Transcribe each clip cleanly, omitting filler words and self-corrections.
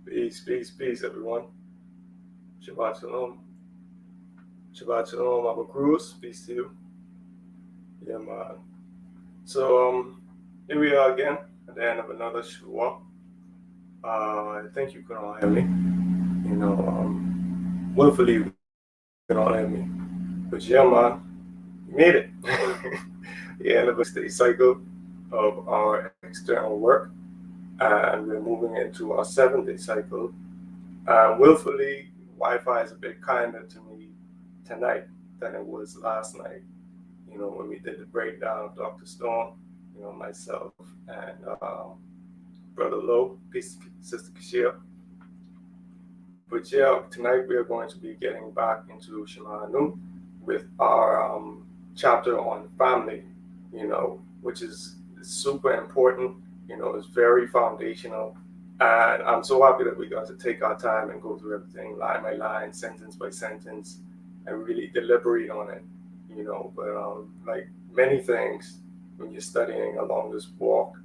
Peace, peace, peace, everyone. Shabbat shalom. Shabbat shalom, Abu Cruz. Peace to you. Yeah, man. So, here we are again at the end of another Shabbat. I think you can all hear me. Willfully you can all hear me. But yeah, man, we made it. The end of a 6-day cycle of our external work, and we're moving into our 7-day cycle. Willfully, Wi-Fi is a bit kinder to me tonight than it was last night. When we did the breakdown of Dr. Storm, myself and Brother Lowe, peace, Sister Kashia. But yeah, tonight we are going to be getting back into Shema with our chapter on family, which is super important, it's very foundational. And I'm so happy that we got to take our time and go through everything line by line, sentence by sentence, and really deliberate on it, But like many things, when you're studying along this walk,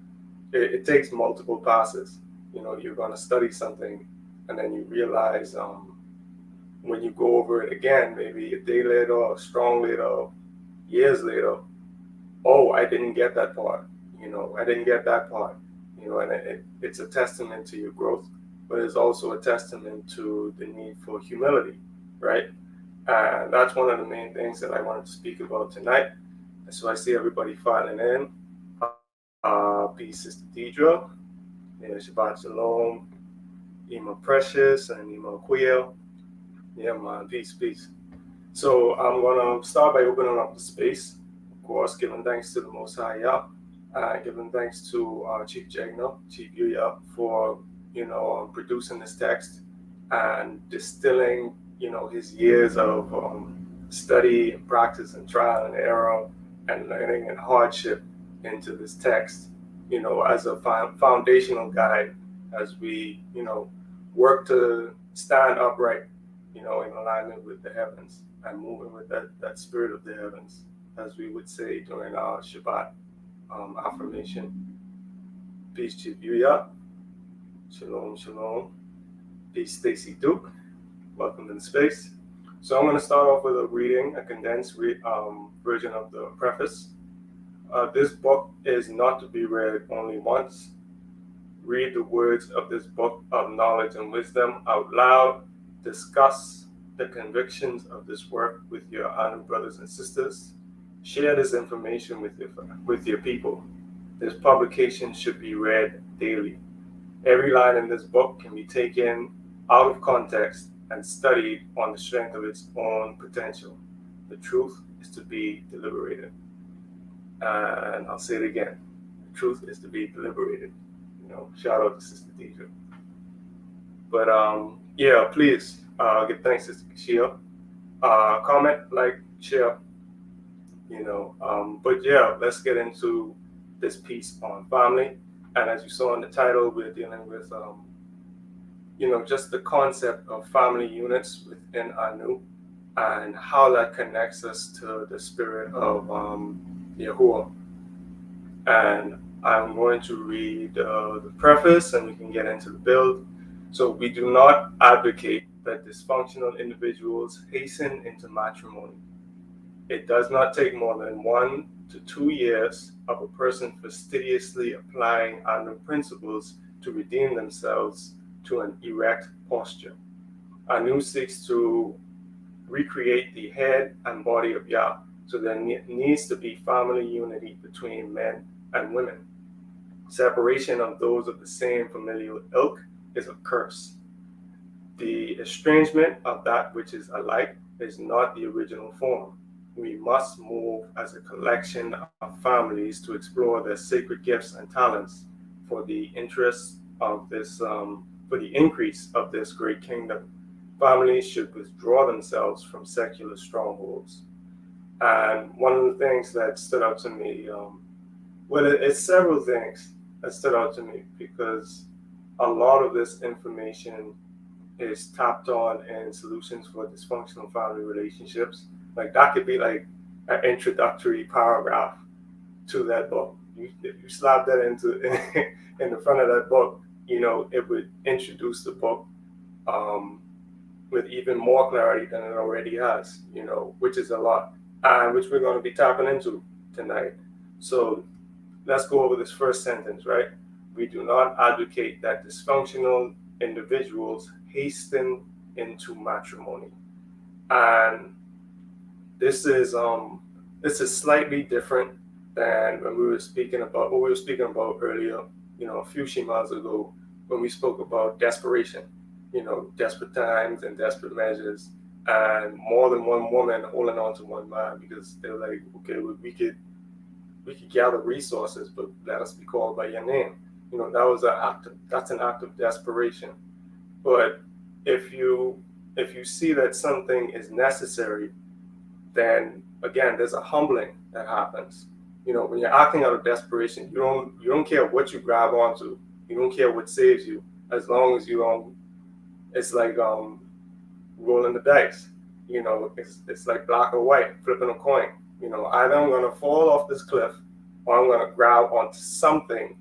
it takes multiple passes. You're going to study something, and then you realize when you go over it again, maybe a day later, or strong later, or years later, oh, I didn't get that part. I didn't get that part. And it's a testament to your growth, but it's also a testament to the need for humility, right? And that's one of the main things that I wanted to speak about tonight. And so I see everybody filing in. Peace, Sister Deidre. Yeah, Shabbat Shalom. Ema Precious and Ema Quiel. Yeah, man, peace, peace. So I'm going to start by opening up the space. Of course, giving thanks to the Most High Yah. Giving thanks to Chief Jagna, Chief Yuya, for producing this text and distilling his years of study and practice and trial and error and learning and hardship into this text, as a foundational guide as we work to stand upright, in alignment with the heavens and moving with that spirit of the heavens, as we would say during our Shabbat affirmation. Peace, Chief Yuya. Shalom, shalom. Peace, Stacy Duke. Welcome to the space. So I'm going to start off with a condensed version of the preface. This book is not to be read only once. Read the words of this book of knowledge and wisdom out loud. Discuss the convictions of this work with your honored brothers and sisters. Share this information with your people. This publication should be read daily. Every line in this book can be taken out of context and studied on the strength of its own potential. The truth is to be deliberated. And I'll say it again. The truth is to be deliberated. Shout out to Sister Deidre. But yeah, please give thanks to Sister Kashia. Comment, like, share. But yeah, let's get into this piece on family. And as you saw in the title, we're dealing with just the concept of family units within Anu and how that connects us to the spirit of Yahuwah. And I'm going to read the preface and we can get into the build. So we do not advocate that dysfunctional individuals hasten into matrimony. It does not take more than 1 to 2 years of a person fastidiously applying Anu principles to redeem themselves to an erect posture. Anu seeks to recreate the head and body of Yah, so there needs to be family unity between men and women. Separation of those of the same familial ilk is a curse. The estrangement of that which is alike is not the original form. We must move as a collection of families to explore their sacred gifts and talents for the interest of this, for the increase of this great kingdom. Families should withdraw themselves from secular strongholds. And one of the things that stood out to me, it's several things that stood out to me, because a lot of this information is tapped on in solutions for dysfunctional family relationships. Like that could be like an introductory paragraph to that book. If you slap that into in the front of that book, it would introduce the book with even more clarity than it already has, which is a lot, and which we're going to be tapping into tonight. So let's go over this first sentence, right? We do not advocate that dysfunctional individuals hasten into matrimony. And this is slightly different than when we were speaking about what we were speaking about earlier, a few shemas ago, when we spoke about desperation, desperate times and desperate measures, and more than one woman holding on to one man because they're like, okay, we could gather resources, but let us be called by your name. That's an act of desperation. But if you see that something is necessary, then again, there's a humbling that happens. When you're acting out of desperation, you don't care what you grab onto. You don't care what saves you, as long as you don't. It's like rolling the dice. It's like black or white, flipping a coin. Either I'm gonna fall off this cliff, or I'm gonna grab onto something,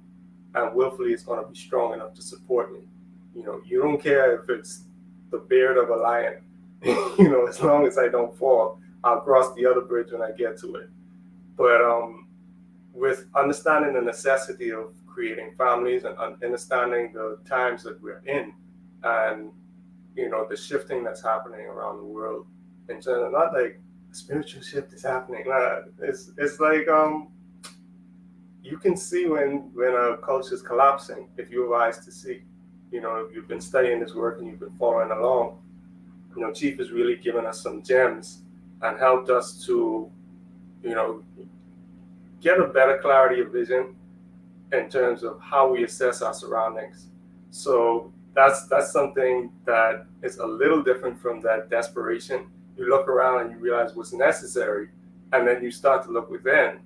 and willfully it's gonna be strong enough to support me. You don't care if it's the beard of a lion. As long as I don't fall, I'll cross the other bridge when I get to it. But with understanding the necessity of creating families and understanding the times that we're in, and the shifting that's happening around the world in general, not like a spiritual shift is happening. It's like you can see when a culture is collapsing if you have eyes to see. If you've been studying this work and you've been following along, Chief has really given us some gems and helped us to, get a better clarity of vision in terms of how we assess our surroundings. So that's something that is a little different from that desperation. You look around and you realize what's necessary, and then you start to look within.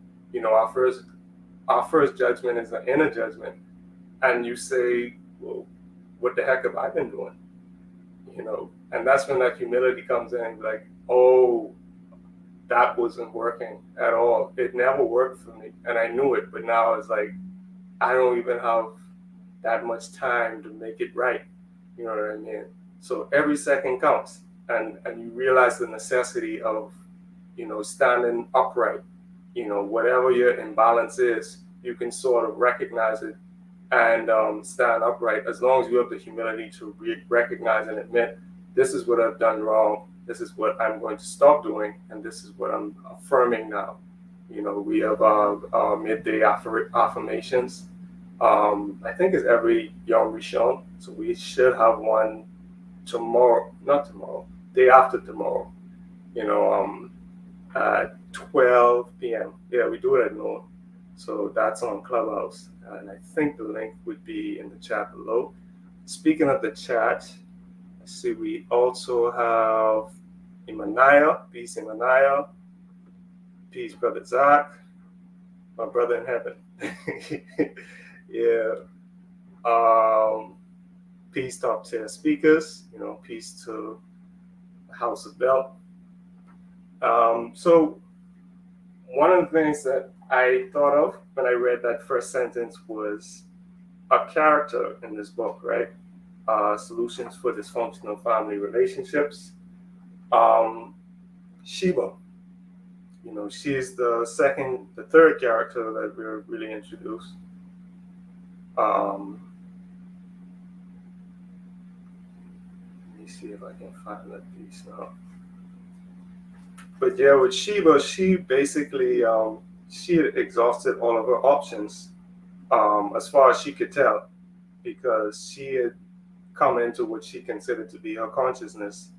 Our first judgment is an inner judgment, and you say, well, what the heck have I been doing? And that's when that humility comes in and be like, oh, that wasn't working at all. It never worked for me, and I knew it, but now it's like, I don't even have that much time to make it right. You know what I mean? So every second counts, and you realize the necessity of, standing upright. Whatever your imbalance is, you can sort of recognize it and stand upright, as long as you have the humility to recognize and admit, this is what I've done wrong, this is what I'm going to stop doing, and this is what I'm affirming now. We have our midday affirmations. I think it's every Yom Rishon, so we should have one day after tomorrow, at 12 p.m. Yeah, we do it at noon. So that's on ClubHouse. And I think the link would be in the chat below. Speaking of the chat, I see we also have Imanaya. Peace, Imanaya. Peace, Brother Zach. My brother in heaven. Yeah. Peace, top tier speakers. Peace to the House of Bell. So one of the things that I thought of when I read that first sentence was a character in this book, right? Solutions for Dysfunctional Family Relationships. Sheba. She's the third character that we're really introduced. Let me see if I can find that piece now. But yeah, with Sheba, she basically she had exhausted all of her options as far as she could tell, because she had come into what she considered to be her consciousness,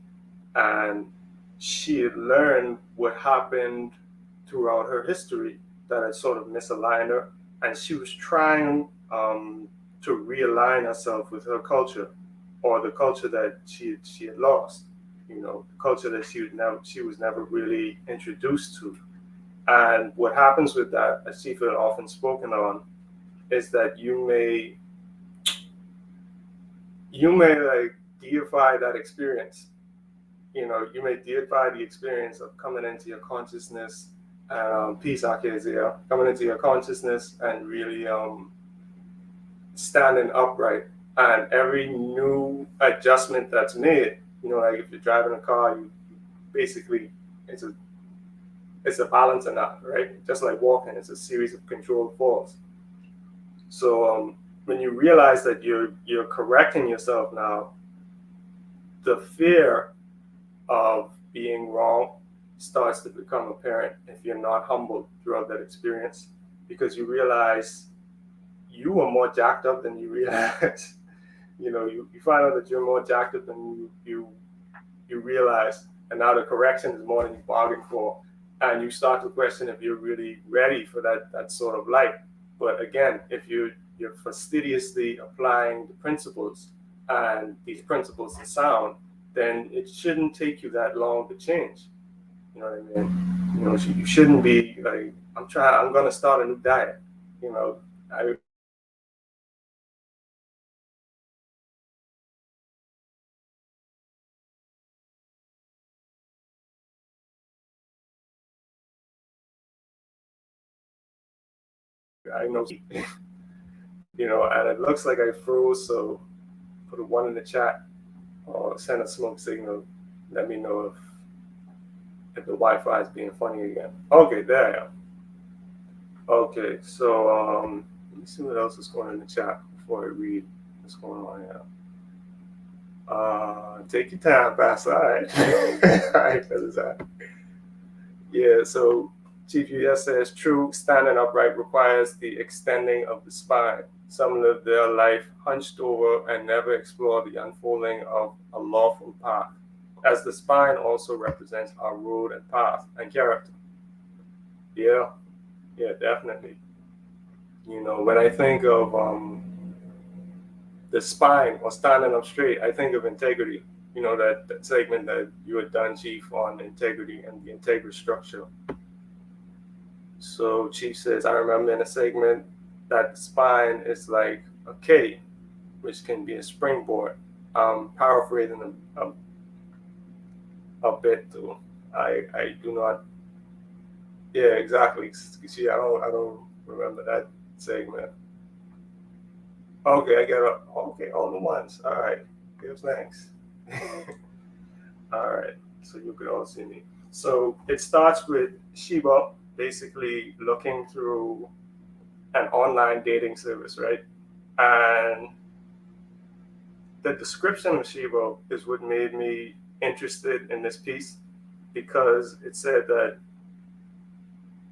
and she had learned what happened throughout her history that had sort of misaligned her, and she was trying to realign herself with her culture, or the culture that she had lost. The culture that she was never really introduced to. And what happens with that, as Chief had often spoken on, is that you may like deify that experience. You may deify the experience of coming into your consciousness, peace, coming into your consciousness and really standing upright And every new adjustment that's made, like if you're driving a car, you basically it's a it's a balancing act, right? Just like walking, it's a series of controlled falls. So when you realize that you're correcting yourself now, the fear of being wrong starts to become apparent if you're not humbled throughout that experience, because you realize you were more jacked up than you realize. You find out that you're more jacked up than you realize, and now the correction is more than you bargained for, and you start to question if you're really ready for that sort of life. But again, if you're fastidiously applying the principles, and these principles are sound, then it shouldn't take you that long to change. You know what I mean? You shouldn't be like, I'm gonna start a new diet. I I know, and it looks like I froze, so put a one in the chat or send a smoke signal. Let me know if the Wi-Fi is being funny again. Okay, there I am. Okay, so let me see what else is going on in the chat before I read what's going on here. Take your time, Pastor. All right. All right, fellas. Yeah, so Chief US says, true standing upright requires the extending of the spine. Some live their life hunched over and never explore the unfolding of a lawful path, as the spine also represents our road and path and character. Yeah, definitely. When I think of the spine or standing up straight, I think of integrity. That segment that you had done, Chief, on integrity and the integral structure. So Chief says, I remember in a segment that the spine is like a K, which can be a springboard. Paraphrasing a bit too. I do not. Yeah, exactly. See, I don't remember that segment. Okay, I get up. Okay, all the ones. All right. Give thanks. All right. So you could all see me. So it starts with Sheba basically looking through an online dating service, right? And the description of Sheba is what made me interested in this piece, because it said that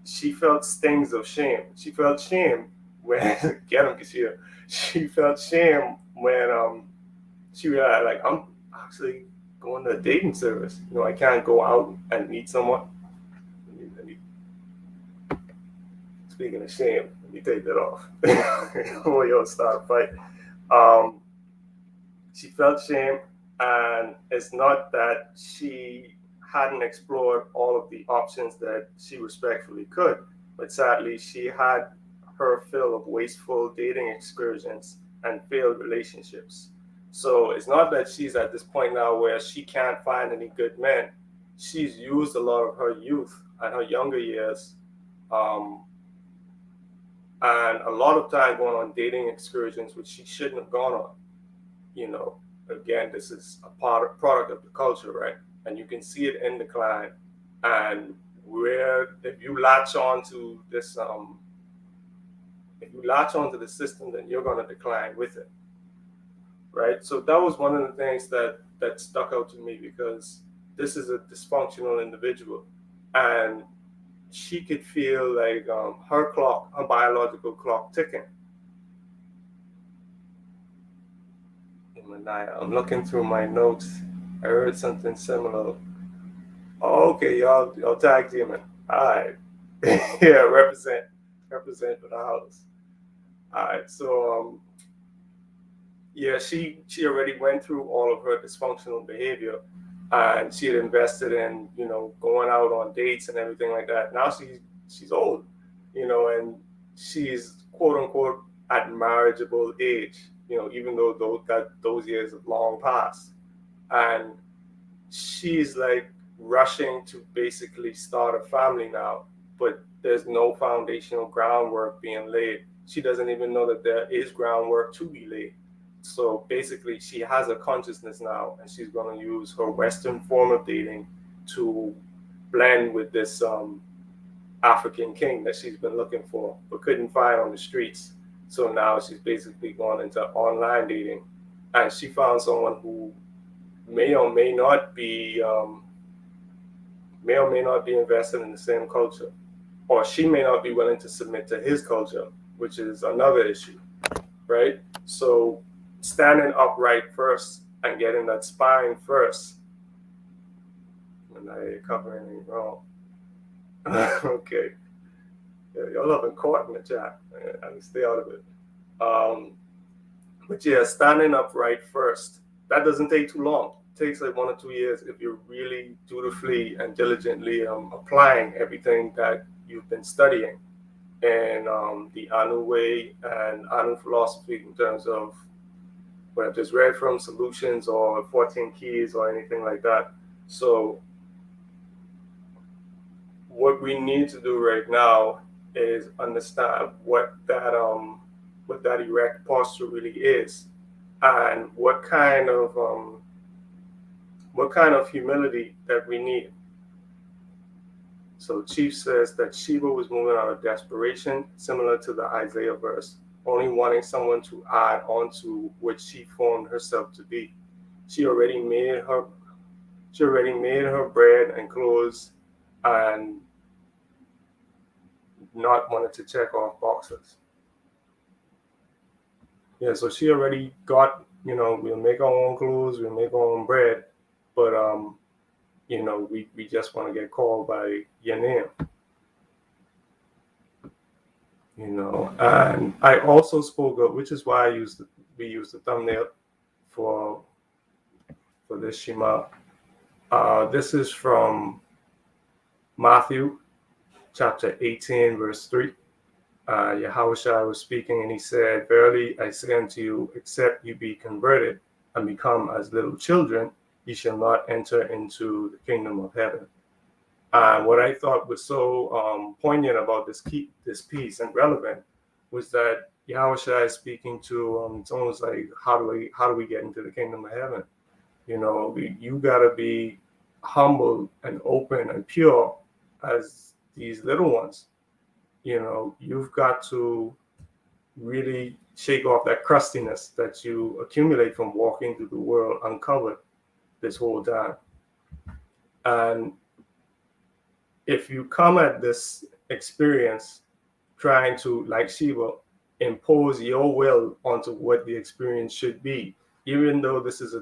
she felt stings of shame. She felt shame when get him, Kashia. She felt shame when she realized, like, I'm actually going to a dating service. I can't go out and meet someone. Speaking of shame, let me take that off. Before y'all start a fight. She felt shame, and it's not that she hadn't explored all of the options that she respectfully could, but sadly, she had her fill of wasteful dating excursions and failed relationships. So it's not that she's at this point now where she can't find any good men. She's used a lot of her youth and her younger years, and a lot of time going on dating excursions, which she shouldn't have gone on. Again, this is a product of the culture, right? And you can see it in decline. And where if you latch on to this, if you latch onto the system, then you're going to decline with it, right? So that was one of the things that stuck out to me, because this is a dysfunctional individual, and she could feel like her biological clock ticking. I'm looking through my notes. I heard something similar. Oh, okay, y'all tag teaming. All right. Yeah, represent for the house. All right. So yeah, she already went through all of her dysfunctional behavior, and she had invested in going out on dates and everything like that. Now she's old, and she's quote unquote at marriageable age. Even though those years have long passed, and she's like rushing to basically start a family now, but there's no foundational groundwork being laid. She doesn't even know that there is groundwork to be laid. So basically, she has a consciousness now, and she's going to use her Western form of dating to blend with this African king that she's been looking for but couldn't find on the streets. So now she's basically gone into online dating, and she found someone who may or may not be invested in the same culture, or she may not be willing to submit to his culture, which is another issue, right? So standing upright first and getting that spine first. And I cover anything wrong. Okay. Yeah, y'all have been caught in the chat. I can stay out of it. But yeah, standing upright first. That doesn't take too long. It takes like 1 or 2 years if you're really dutifully and diligently applying everything that you've been studying in the Anu way and Anu philosophy in terms of what I've just read from Solutions or 14 Keys or anything like that. So what we need to do right now is understand what that erect posture really is, and what kind of humility that we need. So Chief says that Sheba was moving out of desperation, similar to the Isaiah verse, only wanting someone to add on to what she formed herself to be. She already made her bread and clothes, and not wanted to check off boxes. Yeah, so she already got, we'll make our own clothes, we'll make our own bread, but we just want to get called by your name. And I also spoke up, which is why we used the thumbnail for this Shema. This is from Matthew chapter 18, verse 3. YHWH was speaking, and he said, "Verily I say unto you, except you be converted and become as little children, ye shall not enter into the kingdom of heaven." And what I thought was so poignant about this piece and relevant was that YHWH is speaking to it's almost like how do we get into the kingdom of heaven? You gotta be humble and open and pure as these little ones. You've got to really shake off that crustiness that you accumulate from walking through the world uncovered this whole time. And if you come at this experience trying to, like Sheba, impose your will onto what the experience should be, even though this is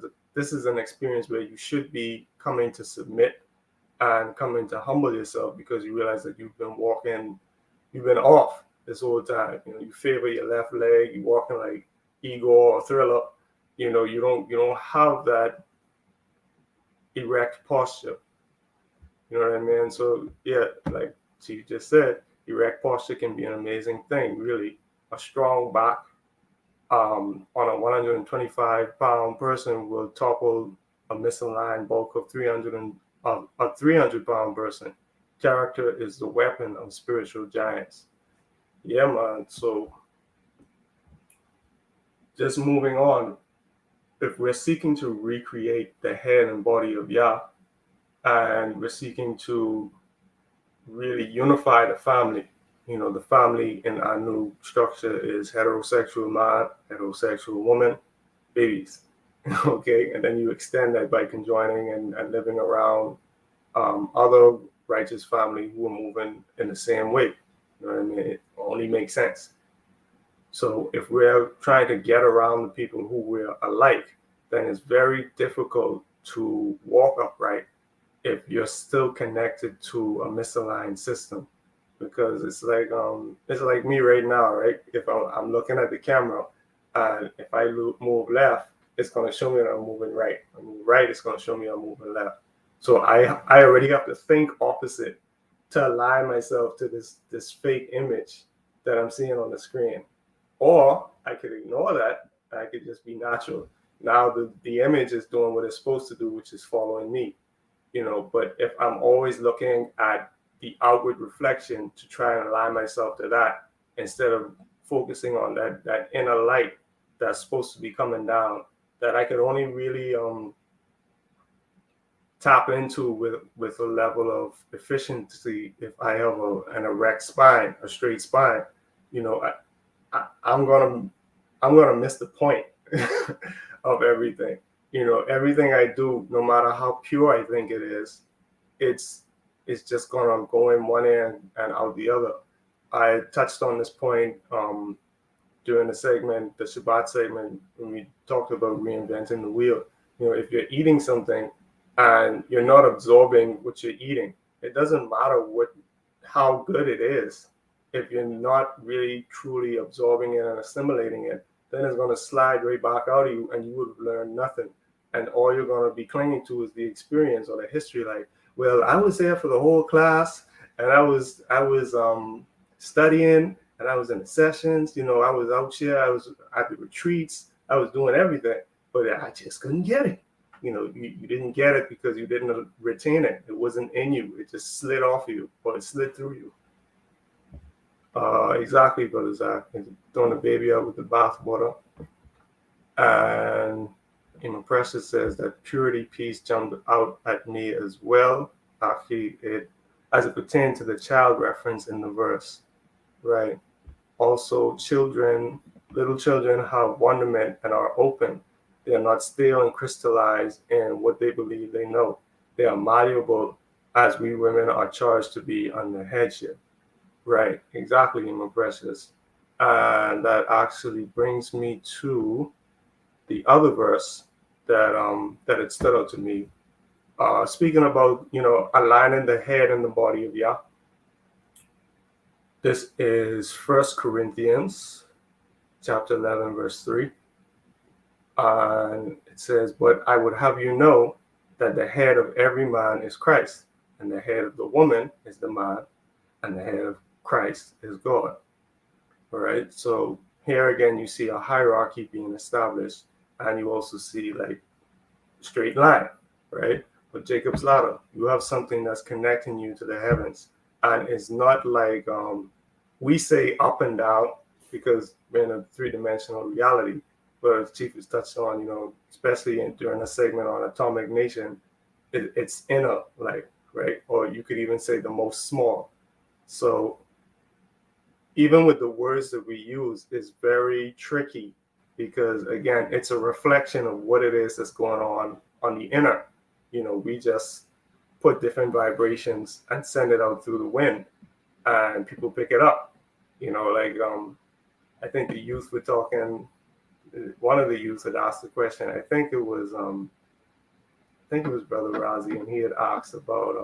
an experience where you should be coming to submit and coming to humble yourself, because you realize that you've been off this whole time. You favor your left leg, you're walking like Igor or Thriller. You don't have that erect posture. You know what I mean? So yeah, like she just said, erect posture can be an amazing thing, really. A strong back on a 125-pound person will topple a misaligned bulk of 300-pound person. Character is the weapon of spiritual giants. Yeah, man. So just moving on, if we're seeking to recreate the head and body of Yah, and we're seeking to really unify the family, the family in our new structure is heterosexual man, heterosexual woman, babies. Okay, and then you extend that by conjoining and living around other righteous family who are moving in the same way. You know what I mean? It only makes sense. So if we're trying to get around the people who we're alike, then it's very difficult to walk upright if you're still connected to a misaligned system. Because it's like me right now, right? If I'm looking at the camera, and if I move left, it's going to show me that I'm moving right. I move right, it's going to show me I'm moving left. So I already have to think opposite to align myself to this fake image that I'm seeing on the screen. Or I could ignore that. I could just be natural. Now the image is doing what it's supposed to do, which is following me. But if I'm always looking at the outward reflection to try and align myself to that, instead of focusing on that inner light that's supposed to be coming down that I could only really tap into with a level of efficiency if I have an erect spine, a straight spine. You know, I'm gonna miss the point of everything. You know, everything I do, no matter how pure I think it is, it's just gonna go in one end and out the other. I touched on this point during the segment, the Shabbat segment, when we talked about reinventing the wheel. You know, if you're eating something and you're not absorbing what you're eating, it doesn't matter how good it is. If you're not really truly absorbing it and assimilating it, then it's going to slide right back out of you and you would have learned nothing. And all you're going to be clinging to is the experience or the history. Like, well, I was there for the whole class and I was studying and I was in the sessions, you know, I was out here, I was at the retreats, I was doing everything, but I just couldn't get it. You know, you didn't get it because you didn't retain it. It wasn't in you. It just slid off of you or it slid through you. Exactly, Brother Zach. Throwing the baby out with the bathwater. And Emma Precious says that purity piece jumped out at me as well. Actually, as it pertained to the child reference in the verse, right? Also, little children have wonderment and are open. They are not stale and crystallized in what they believe they know. They are malleable as we women are charged to be under headship. Right, exactly, my precious. And that actually brings me to the other verse that it stood out to me. Speaking about, you know, aligning the head and the body of Yah. This is 1 Corinthians chapter 11, verse 3. And it says, but I would have you know that the head of every man is Christ, and the head of the woman is the man, and the head of Christ is God. All right. So here again, you see a hierarchy being established, and you also see like straight line, right? But Jacob's ladder, you have something that's connecting you to the heavens, and it's not like we say up and down because we're in a three-dimensional reality. But as Chief has touched on, you know, especially during a segment on Atomic Nation, it's inner, like, right? Or you could even say the most small. So even with the words that we use, it's very tricky because, again, it's a reflection of what it is that's going on the inner. You know, we just put different vibrations and send it out through the wind, and people pick it up. You know, like I think the youth were talking. One of the youth had asked the question. I think it was Brother Razi, and he had asked about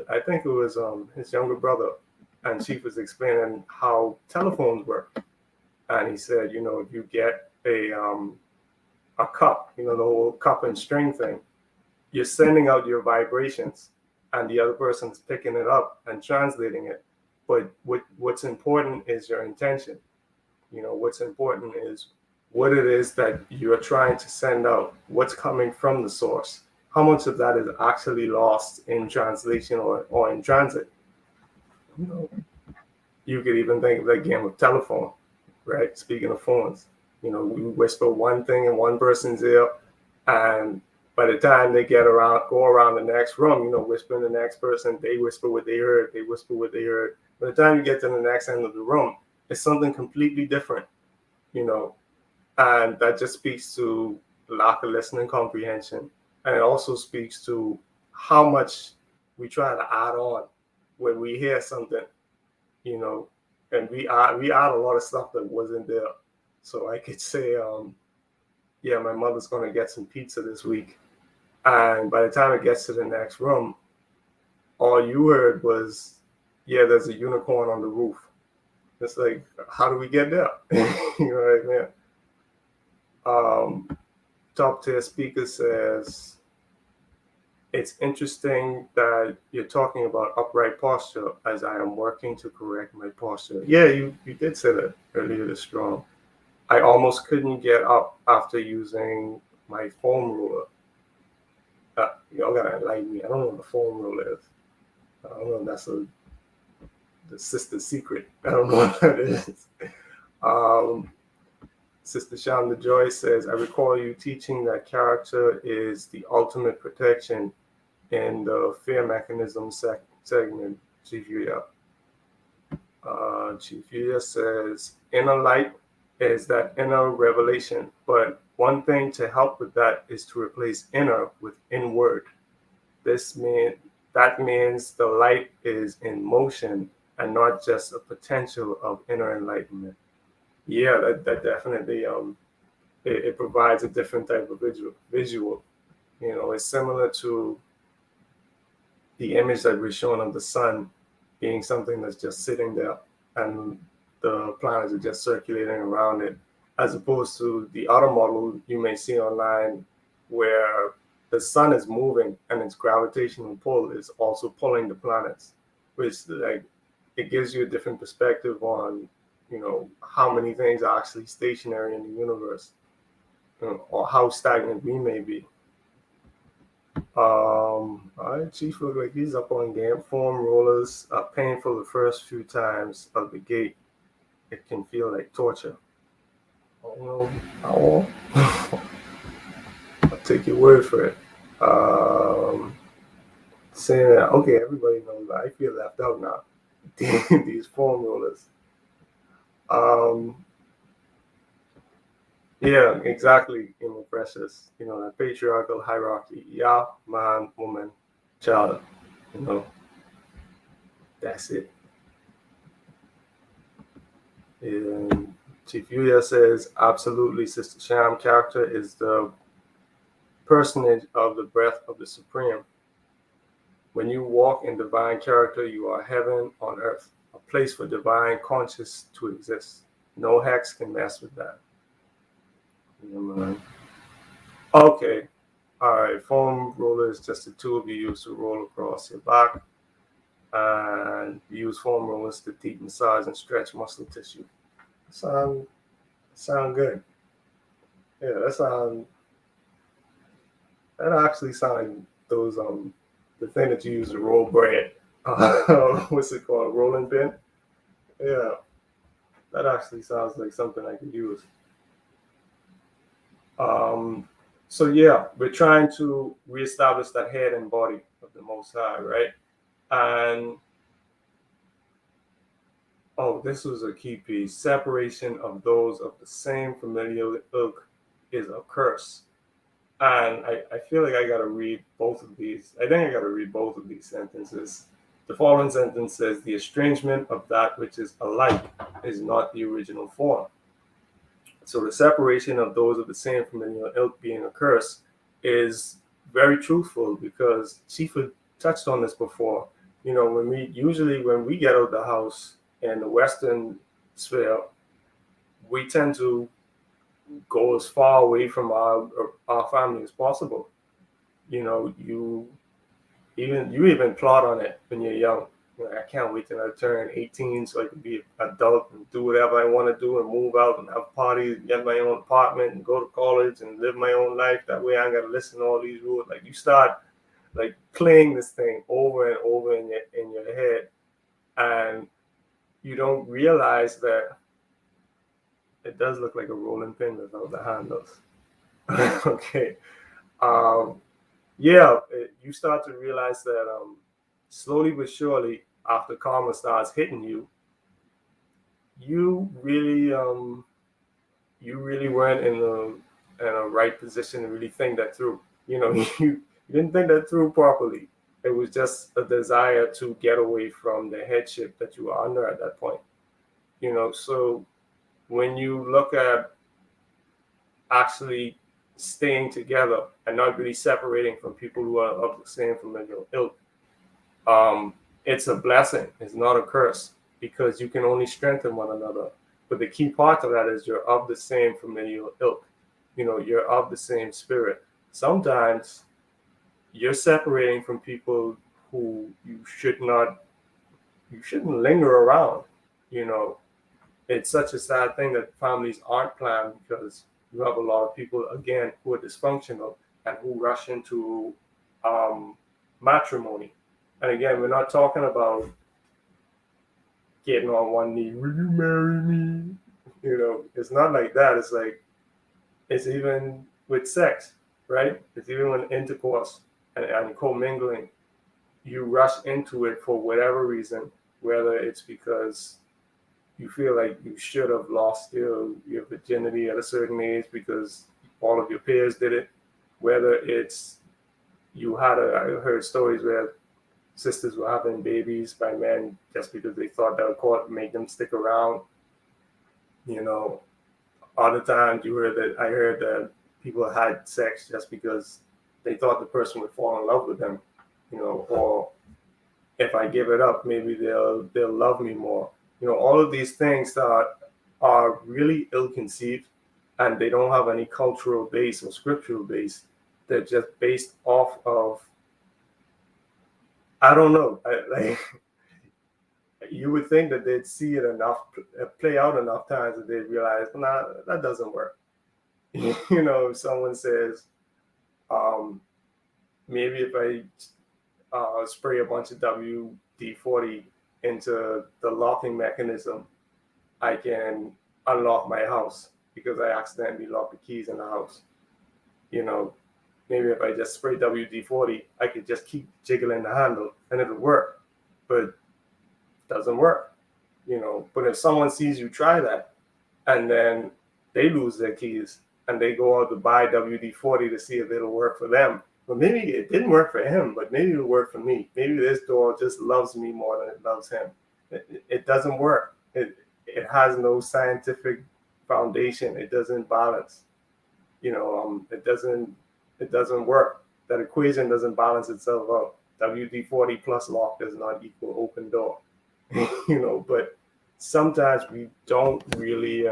I think it was his younger brother, and Chief was explaining how telephones work, and he said, you know, if you get a cup, you know, the whole cup and string thing, you're sending out your vibrations, and the other person's picking it up and translating it. But what's important is your intention. You know, what's important is what it is that you're trying to send out, what's coming from the source. How much of that is actually lost in translation or in transit? You know, you could even think of that game of telephone, right? Speaking of phones, you know, we whisper one thing in one person's ear, and by the time they go around the next room, you know, whispering the next person, they whisper what they heard, they whisper what they heard. By the time you get to the next end of the room, it's something completely different, you know, and that just speaks to lack of listening comprehension. And it also speaks to how much we try to add on when we hear something, you know, and we add a lot of stuff that wasn't there. So I could say, yeah, my mother's going to get some pizza this week. And by the time it gets to the next room, all you heard was, yeah, there's a unicorn on the roof. It's like, how do we get there? You know what I mean? Top tier speaker says, it's interesting that you're talking about upright posture as I am working to correct my posture. Yeah, you did say that earlier this strong. I almost couldn't get up after using my foam roller. Y'all gotta enlighten me. I don't know what a foam roller is. I don't know if that's the sister's secret. I don't know what that is. Sister Shonda Joy says, I recall you teaching that character is the ultimate protection in the fear mechanism segment. Chief Yuya. Chief Yuya says, inner light is that inner revelation, but one thing to help with that is to replace inner with inward. That means the light is in motion and not just a potential of inner enlightenment. Yeah, that definitely it provides a different type of visual. It's similar to the image that we're showing of the sun being something that's just sitting there and the planets are just circulating around it, as opposed to the other model you may see online where the sun is moving and its gravitational pull is also pulling the planets, which like it gives you a different perspective on how many things are actually stationary in the universe, or how stagnant we may be. All right, Chief look like he's up on game. Foam rollers are painful the first few times of the gate. It can feel like torture. I don't know how. I'll take your word for it. Saying that, okay, everybody knows that I feel left out now. These foam rollers. Yeah, exactly. Precious. That patriarchal hierarchy. Yeah, man, woman, child. That's it. And Chief Yuya says, absolutely, Sister Sham, character is the personage of the breath of the Supreme. When you walk in divine character, you are heaven on earth, a place for divine conscious to exist. No hex can mess with that. Okay. All right. Foam roller is just a tool you use to roll across your back. And use foam rollers to deep massage and stretch muscle tissue. Sound good. Yeah, that actually sound like those the thing that you use to roll bread. What's it called? Rolling pin? Yeah. That actually sounds like something I could use. So yeah, we're trying to reestablish that head and body of the Most High, right? And this was a key piece. Separation of those of the same familial ilk is a curse. And I feel like I got to read both of these. I think I got to read both of these sentences. The following sentence says, the estrangement of that which is alike is not the original form. So the separation of those of the same familial ilk being a curse is very truthful, because Chifa touched on this before. When we get out of the house in the Western sphere, we tend to go as far away from our family as possible. You even plot on it when you're young. I can't wait till I turn 18 so I can be an adult and do whatever I want to do and move out and have parties, get my own apartment and go to college and live my own life. That way I ain't got to listen to all these rules. Like, you start like playing this thing over and over in your head, and you don't realize that it does look like a rolling pin without the handles. Okay. You start to realize that slowly but surely, after karma starts hitting you, you really weren't in a right position to really think that through. You didn't think that through properly. It was just a desire to get away from the headship that you were under at that point. So when you look at actually staying together and not really separating from people who are of the same familial ilk, it's a blessing. It's not a curse, because you can only strengthen one another. But the key part of that is you're of the same familial ilk. You're of the same spirit. Sometimes you're separating from people who you shouldn't linger around. It's such a sad thing that families aren't planned, because you have a lot of people, again, who are dysfunctional and who rush into matrimony. And again, we're not talking about getting on one knee, will you marry me? It's not like that. It's like, it's even with sex, right? It's even with intercourse and commingling. You rush into it for whatever reason, whether it's because you feel like you should have lost your virginity at a certain age because all of your peers did it, whether it's I heard stories where sisters were having babies by men just because they thought that would make them stick around. You know, other times I heard that people had sex just because they thought the person would fall in love with them, or if I give it up, maybe they'll love me more. All of these things that are really ill-conceived, and they don't have any cultural base or scriptural base. They're just based off of, I don't know. Like, you would think that they'd see it enough, play out enough times that they'd realize, nah, that doesn't work. If someone says, um, maybe if I spray a bunch of WD-40 into the locking mechanism, I can unlock my house because I accidentally locked the keys in the house. Maybe if I just spray WD-40, I could just keep jiggling the handle and it'll work, but it doesn't work. But if someone sees you try that and then they lose their keys and they go out to buy WD-40 to see if it'll work for them, but maybe it didn't work for him, but maybe it'll work for me. Maybe this door just loves me more than it loves him. It doesn't work. It has no scientific foundation. It doesn't balance. It doesn't work. That equation doesn't balance itself out. WD-40 plus lock does not equal open door. But sometimes we don't really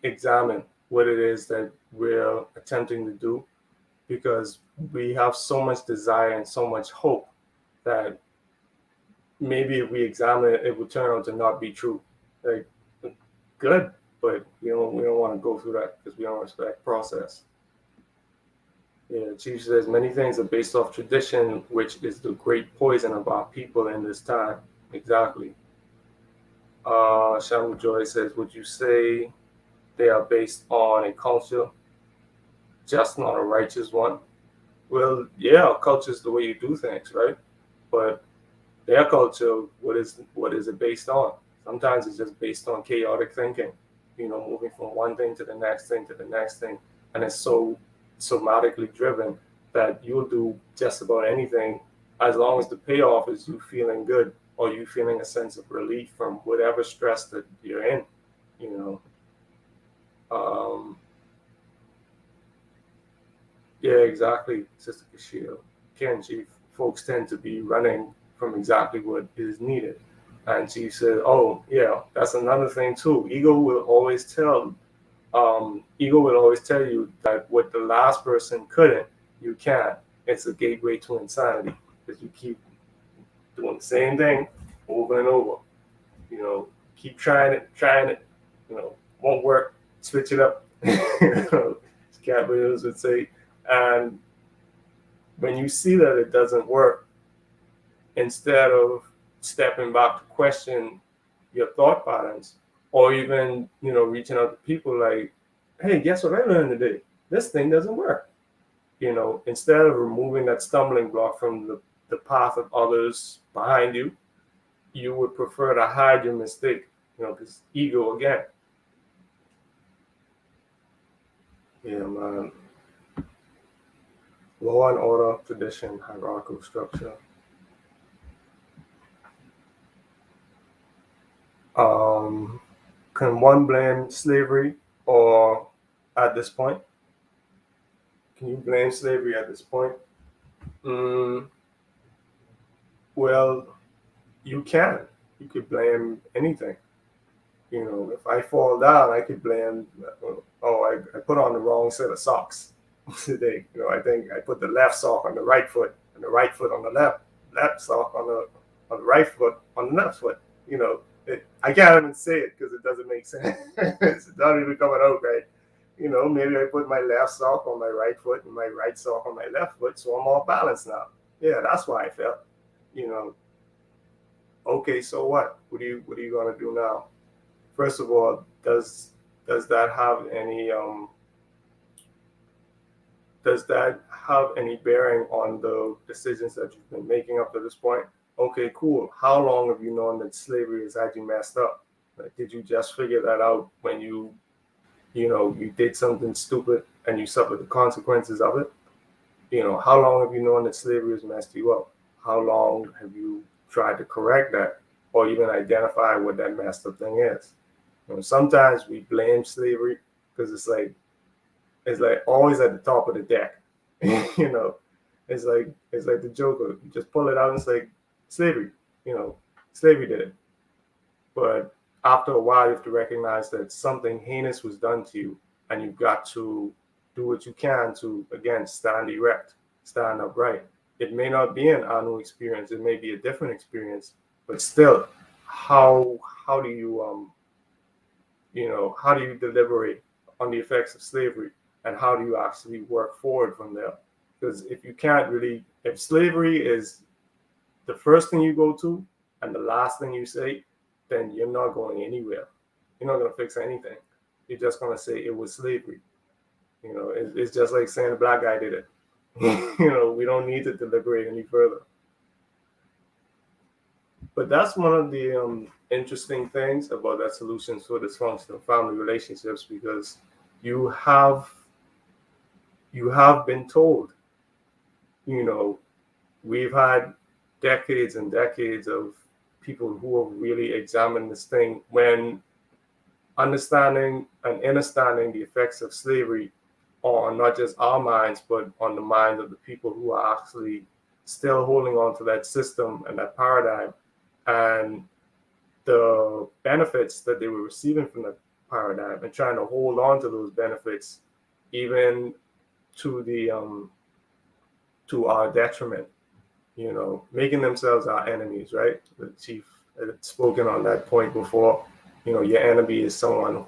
examine what it is that we're attempting to do, because we have so much desire and so much hope that maybe if we examine it, it will turn out to not be true. Like, good, but we don't want to go through that because we don't respect process. Yeah, Chief says many things are based off tradition, which is the great poison of our people in this time. Exactly. Shamu Joy says, would you say they are based on a culture, just not a righteous one? Well, yeah, culture is the way you do things, right? But their culture, what is it based on? Sometimes it's just based on chaotic thinking, moving from one thing to the next thing to the next thing. And it's so somatically driven that you'll do just about anything as long as the payoff is you feeling good or you feeling a sense of relief from whatever stress that you're in, Yeah, exactly, Sister Kashia. Ken, Chief, folks tend to be running from exactly what is needed. And she said, oh, yeah, that's another thing too. Ego will always tell you that what the last person couldn't, you can. It's a gateway to insanity because you keep doing the same thing over and over. Keep trying it, won't work, switch it up. Cat Williams would say. And when you see that it doesn't work, instead of stepping back to question your thought patterns, or even, reaching out to people like, hey, guess what I learned today? This thing doesn't work. Instead of removing that stumbling block from the path of others behind you, you would prefer to hide your mistake, because ego again. Yeah, man. Law and order, tradition, hierarchical structure. Can one blame slavery or at this point? Can you blame slavery at this point? Well, you can. You could blame anything. If I fall down, I could blame, I put on the wrong set of socks today. I think I put the left sock on the right foot and the right foot on the left sock on the right foot on the left foot. I can't even say it because it doesn't make sense. It's not even coming out right. Maybe I put my left sock on my right foot and my right sock on my left foot, so I'm all balanced now. Yeah, that's why I felt. Okay, so what? What are you gonna do now? First of all, does that have any does that have any bearing on the decisions that you've been making up to this point? Okay, cool. How long have you known that slavery is actually messed up? Like, did you just figure that out when you did something stupid and you suffered the consequences of it? How long have you known that slavery has messed you up? How long have you tried to correct that or even identify what that messed up thing is? Sometimes we blame slavery because it's like always at the top of the deck. you know, it's like the Joker. You just pull it out and it's like slavery. Slavery did it. But after a while, you have to recognize that something heinous was done to you, and you've got to do what you can to, again, stand erect, stand upright. It may not be an annual experience; it may be a different experience, but still, how do you deliberate on the effects of slavery, and how do you actually work forward from there? Because if slavery is the first thing you go to and the last thing you say, then you're not going anywhere. You're not going to fix anything. You're just going to say it was slavery. It's just like saying the black guy did it. We don't need to deliberate any further. But that's one of the interesting things about that solutions for dysfunctional family relationships, because you have been told, we've had decades and decades of people who have really examined this thing when understanding and understanding the effects of slavery on not just our minds, but on the minds of the people who are actually still holding on to that system and that paradigm, and the benefits that they were receiving from that paradigm, and trying to hold on to those benefits, even to our detriment. Making themselves our enemies, right? The chief had spoken on that point before. Your enemy is someone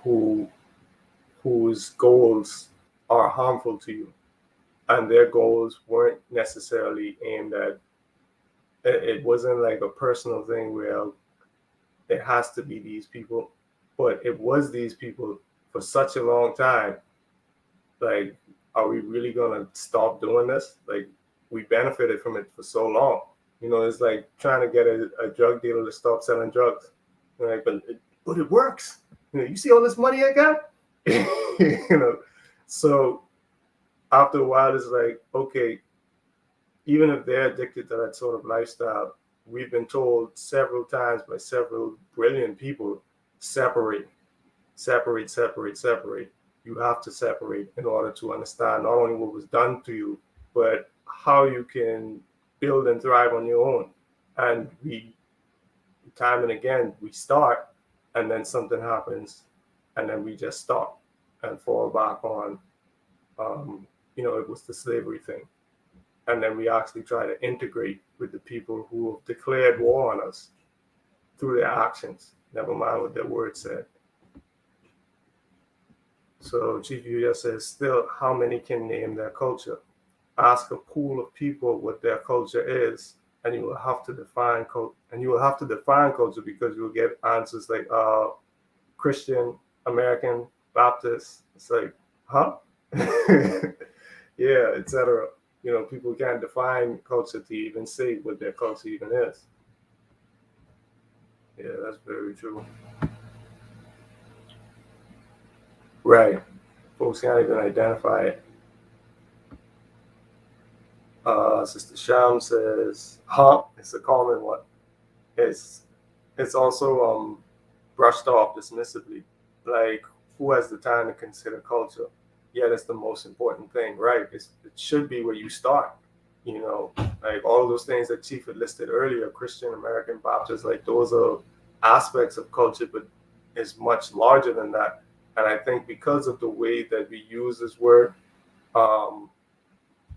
whose goals are harmful to you, and their goals weren't necessarily aimed at. It wasn't like a personal thing where it has to be these people, but it was these people for such a long time. Like, are we really gonna stop doing this? Like, we benefited from it for so long. It's like trying to get a drug dealer to stop selling drugs. Right? But it works. You see all this money I got? So after a while, it's like, okay, even if they're addicted to that sort of lifestyle, we've been told several times by several brilliant people, separate. You have to separate in order to understand not only what was done to you, but how you can build and thrive on your own. And time and again, we start, and then something happens, and then we just stop and fall back on, it was the slavery thing. And then we actually try to integrate with the people who have declared war on us through their actions, never mind what their words said. So Chief Yuya says, still, how many can name their culture? Ask a pool of people what their culture is, and you will have to define culture, because you will get answers like Christian, American, Baptist. It's like, huh? Yeah, etc. People can't define culture to even say what their culture even is. Yeah, that's very true. Right. Folks can't even identify it. Sister Sham says, huh? It's a common one. It's also brushed off dismissively. Like, who has the time to consider culture? Yeah, that's the most important thing, right? It should be where you start. Like all those things that Chief had listed earlier, Christian, American, Baptist, like those are aspects of culture, but it's much larger than that. And I think because of the way that we use this word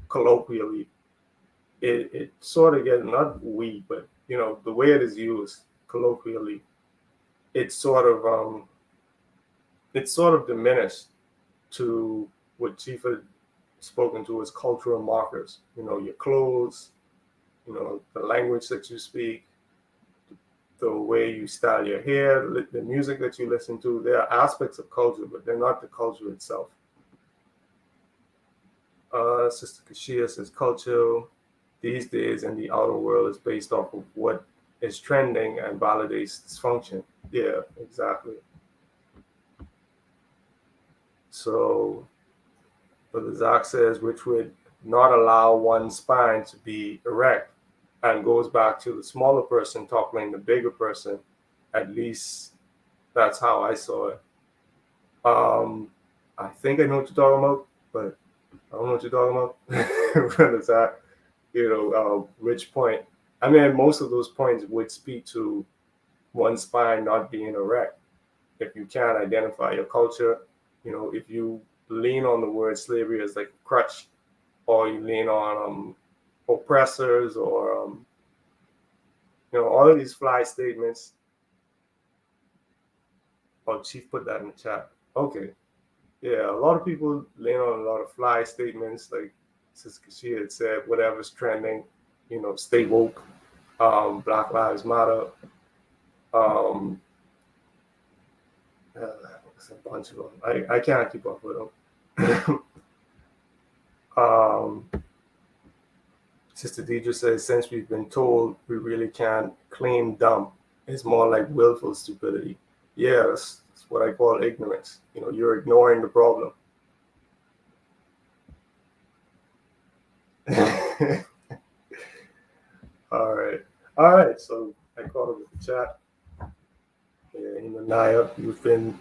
colloquially, it sort of gets, not we, but the way it is used colloquially, it's sort of diminished to what Chief had spoken to as cultural markers. Your clothes, the language that you speak, the way you style your hair, the music that you listen to. They are aspects of culture, but they're not the culture itself. Sister Kashia says culture these days in the outer world is based off of what is trending and validates its function. Yeah, exactly. So, Brother Zach says, which would not allow one's spine to be erect, and goes back to the smaller person toppling the bigger person. At least that's how I saw it. I think I know what you're talking about, but I don't know what you're talking about. Brother Zach, which point? I mean, most of those points would speak to one spine not being erect. If you can't identify your culture, if you lean on the word slavery as like a crutch, or you lean on oppressors, or all of these fly statements. Oh, Chief put that in the chat. Okay. Yeah, a lot of people lean on a lot of fly statements, like Sister Kashia had said, whatever's trending, stay woke, Black Lives Matter, it's a bunch of them. I can't keep up with them. Sister Deidre says, since we've been told we really can't claim dumb, it's more like willful stupidity. Yeah, that's what I call ignorance. You're ignoring the problem. All right. So I caught up with the chat. Yeah, Naya, you've been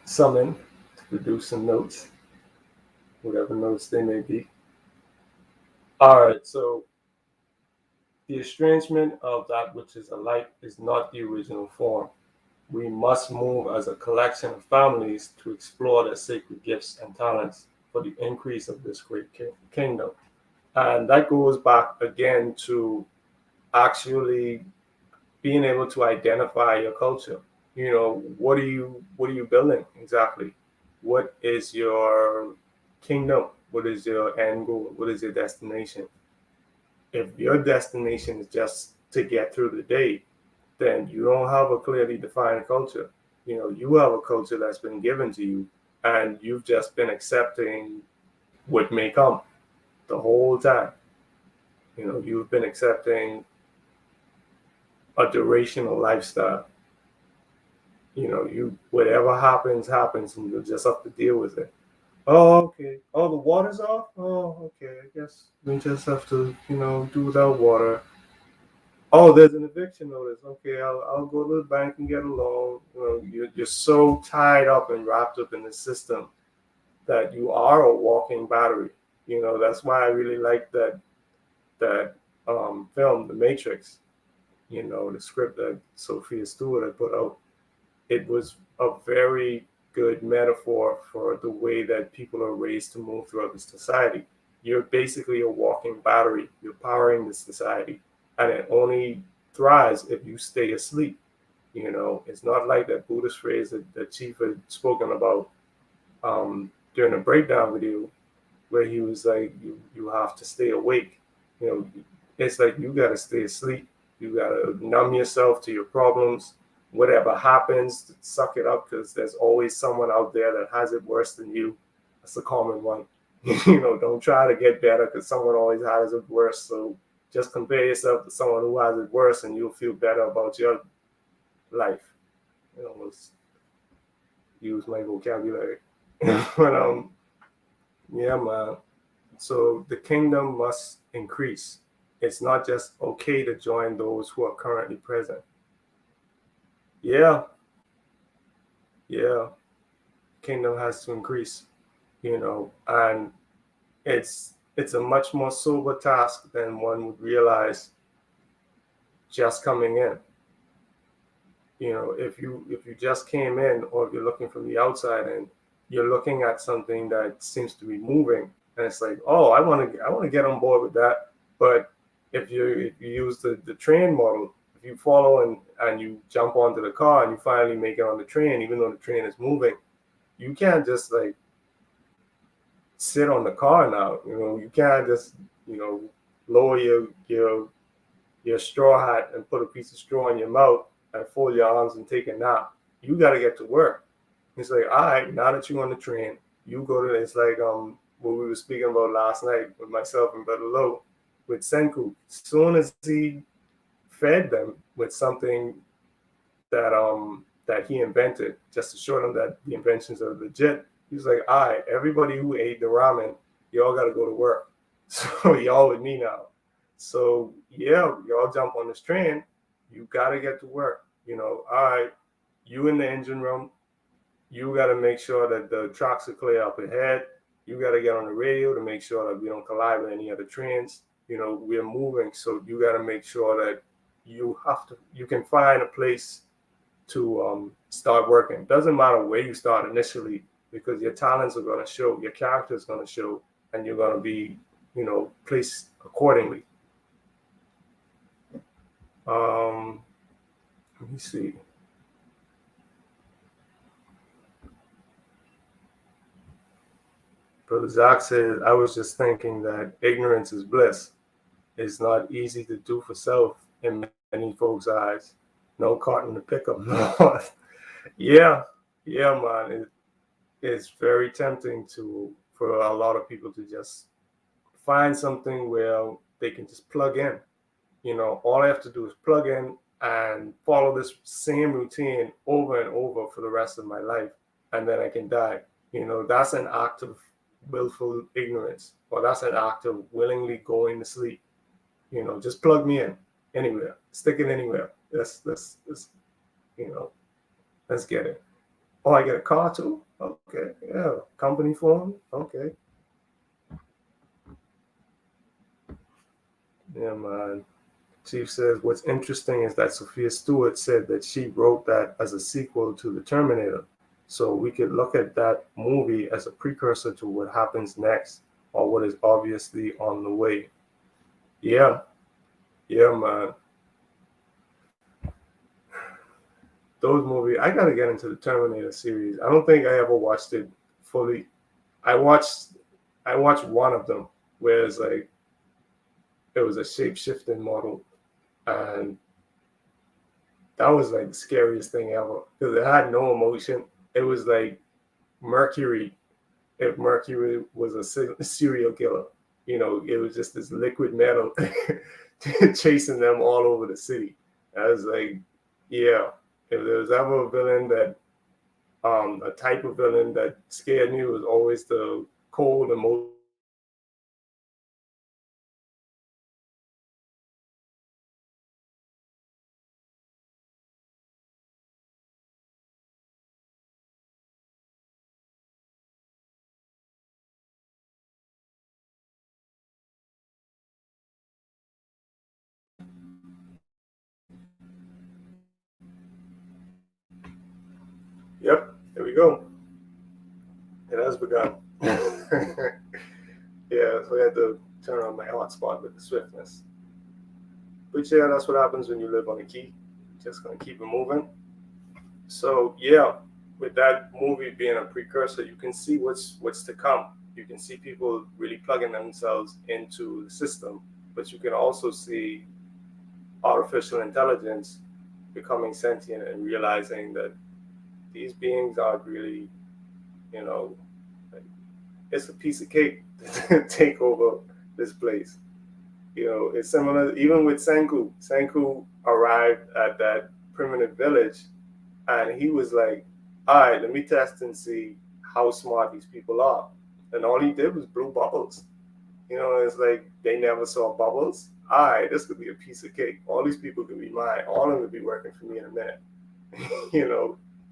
summoned to produce some notes, whatever notes they may be. All right. So the estrangement of that which is alike is not the original form. We must move as a collection of families to explore their sacred gifts and talents for the increase of this great kingdom. And that goes back again to actually being able to identify your culture. What are you building exactly? What is your kingdom? What is your end goal? What is your destination? If your destination is just to get through the day, then you don't have a clearly defined culture. You have a culture that's been given to you, and you've just been accepting what may come the whole time. You've been accepting a durational lifestyle. Whatever happens, and you just have to deal with it. Oh, okay. Oh, the water's off? Oh, okay. I guess we just have to, do without water. Oh, there's an eviction notice. Okay, I'll go to the bank and get a loan. You're so tied up and wrapped up in the system that you are a walking battery. That's why I really like that film, The Matrix. The script that Sophia Stewart had put out. It was a very good metaphor for the way that people are raised to move throughout the society. You're basically a walking battery. You're powering the society, and it only thrives if you stay asleep. It's not like that Buddhist phrase that Chief had spoken about during the breakdown video, where he was like, you have to stay awake. It's like you got to stay asleep. You got to numb yourself to your problems. Whatever happens, suck it up, because there's always someone out there that has it worse than you. That's a common one. Don't try to get better because someone always has it worse. So just compare yourself to someone who has it worse, and you'll feel better about your life. Let's use my vocabulary. But yeah, man. So the kingdom must increase. It's not just okay to join those who are currently present. Yeah. Kingdom has to increase, and it's a much more sober task than one would realize just coming in. If you just came in, or if you're looking from the outside and you're looking at something that seems to be moving, and it's like, oh, I want to get on board with that. But if you use the train model, if you follow and you jump onto the car and you finally make it on the train, even though the train is moving, you can't just like sit on the car now. You can't just lower your your straw hat and put a piece of straw in your mouth and fold your arms and take a nap. You got to get to work. It's like, all right, now that you're on the train, you go to, it's like what we were speaking about last night with myself and Brother Lowe with Senku. As soon as he fed them with something that he invented, just to show them that the inventions are legit, he was like, all right, everybody who ate the ramen, y'all got to go to work. So y'all with me now. So yeah, y'all jump on this train. You got to get to work. All right, you in the engine room, you got to make sure that the tracks are clear up ahead. You got to get on the radio to make sure that we don't collide with any other trains. We're moving, so you got to make sure that you can find a place to start working. Doesn't matter where you start initially, because your talents are going to show, your character is going to show, and you're going to be, placed accordingly. Let me see. Brother Zach says, I was just thinking that ignorance is bliss. It's not easy to do for self in many folks' eyes. No cotton to pick up north. Yeah, man. It's very tempting for a lot of people to just find something where they can just plug in. All I have to do is plug in and follow this same routine over and over for the rest of my life, and then I can die. That's an act of willful ignorance, or that's an act of willingly going to sleep. Just plug me in anywhere, stick it anywhere. Let's get it. Oh, I get a car too? Okay, yeah. Company phone? Okay. Yeah, man. Chief says, what's interesting is that Sophia Stewart said that she wrote that as a sequel to The Terminator. So we could look at that movie as a precursor to what happens next, or what is obviously on the way. Yeah, man. Those movies, I gotta get into the Terminator series. I don't think I ever watched it fully. I watched one of them where it's like it was a shape-shifting model, and that was like the scariest thing ever because it had no emotion. It was like Mercury, if Mercury was a serial killer. It was just this liquid metal chasing them all over the city. I was like, yeah, if there was ever a villain that, a type of villain that scared me, it was always the cold emotion. Yep, there we go. It has begun. Yeah, so I had to turn on my hotspot with the swiftness. But yeah, that's what happens when you live on a key. Just gonna keep it moving. So yeah, with that movie being a precursor, you can see what's to come. You can see people really plugging themselves into the system, but you can also see artificial intelligence becoming sentient and realizing that these beings aren't really, like, it's a piece of cake to take over this place. It's similar even with Senku. Senku arrived at that primitive village and he was like, all right, let me test and see how smart these people are. And all he did was blew bubbles. It's like they never saw bubbles. All right, this could be a piece of cake. All these people could be mine. All of them could be working for me in a minute.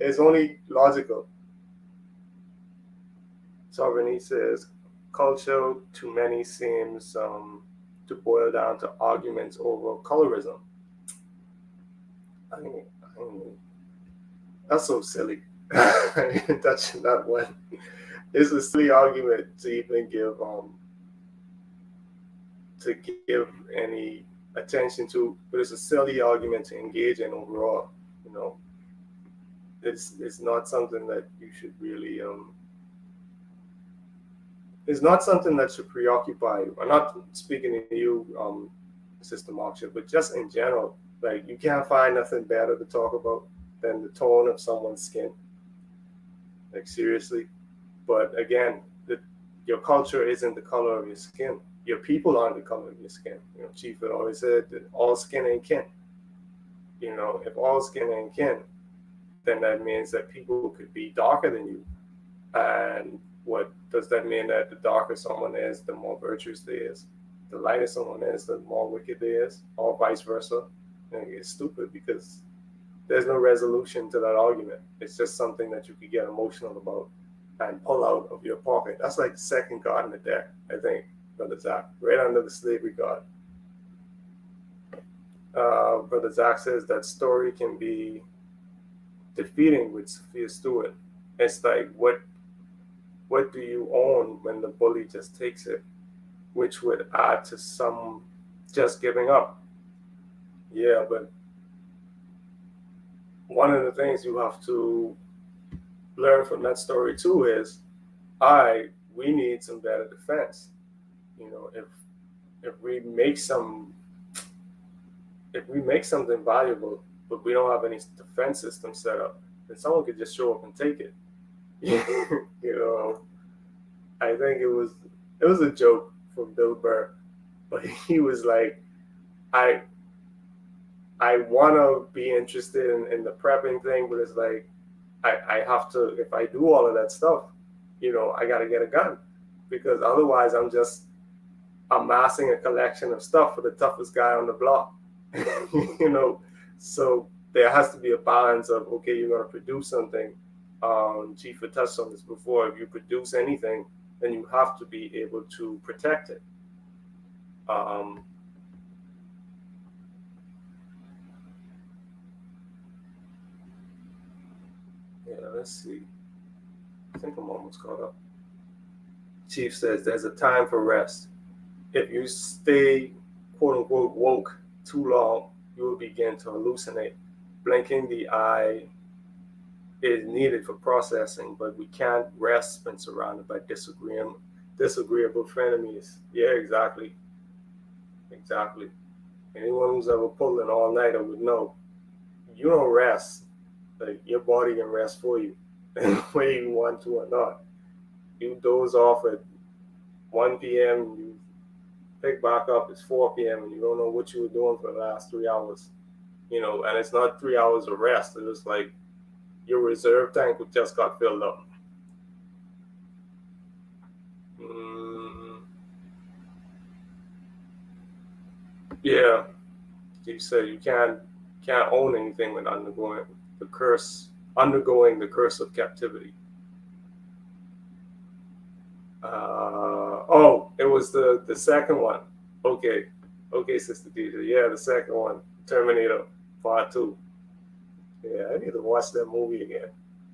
It's only logical. Sovereignty says, culture to many seems to boil down to arguments over colorism. I mean, that's so silly. Touching that one. It's a silly argument to even give any attention to, but it's a silly argument to engage in overall. It's not something that you should really it's not something that should preoccupy you. I'm not speaking to you, Sister Moksha, but just in general, like you can't find nothing better to talk about than the tone of someone's skin. Like seriously. But again, your culture isn't the color of your skin. Your people aren't the color of your skin. You know, Chief had always said that all skin ain't kin. You know, if all skin ain't kin, then that means that people could be darker than you. And what does that mean? That the darker someone is, the more virtuous they is. The lighter someone is, the more wicked they is, or vice versa. And it's stupid because there's no resolution to that argument. It's just something that you could get emotional about and pull out of your pocket. That's like the second card in the deck, I think, Brother Zach, right under the slavery card. Brother Zach says that story can be defeating with Sophia Stewart. It's like, what do you own when the bully just takes it? Which would add to some just giving up. Yeah, but one of the things you have to learn from that story too is, we need some better defense. You know, if we make something valuable, but we don't have any defense system set up, then someone could just show up and take it. You know, I think it was a joke from Bill Burr, but he was like, I want to be interested in the prepping thing, but it's like, I have to, if I do all of that stuff, you know, I got to get a gun, because otherwise I'm just amassing a collection of stuff for the toughest guy on the block. You know, so there has to be a balance of, okay, you're going to produce something. Chief had touched on this before. If you produce anything, then you have to be able to protect it. Yeah, let's see. I think I'm almost caught up. Chief says there's a time for rest. If you stay, quote unquote, woke too long, you will begin to hallucinate. Blinking the eye is needed for processing, but we can't rest when surrounded by disagreeable frenemies. Yeah, exactly. Exactly. Anyone who's ever pulled an all-nighter would know you don't rest. Like, your body can rest for you, whether you want to or not. You doze off at 1 p.m., you pick back up, it's 4 p.m., and you don't know what you were doing for the last 3 hours. You know, and it's not 3 hours of rest. It was like your reserve tank just got filled up. Yeah, you said you can't own anything without undergoing the curse of captivity. It was the second one. Okay, Sister DJ. Yeah, the second one, Terminator Part 2. Yeah, I need to watch that movie again,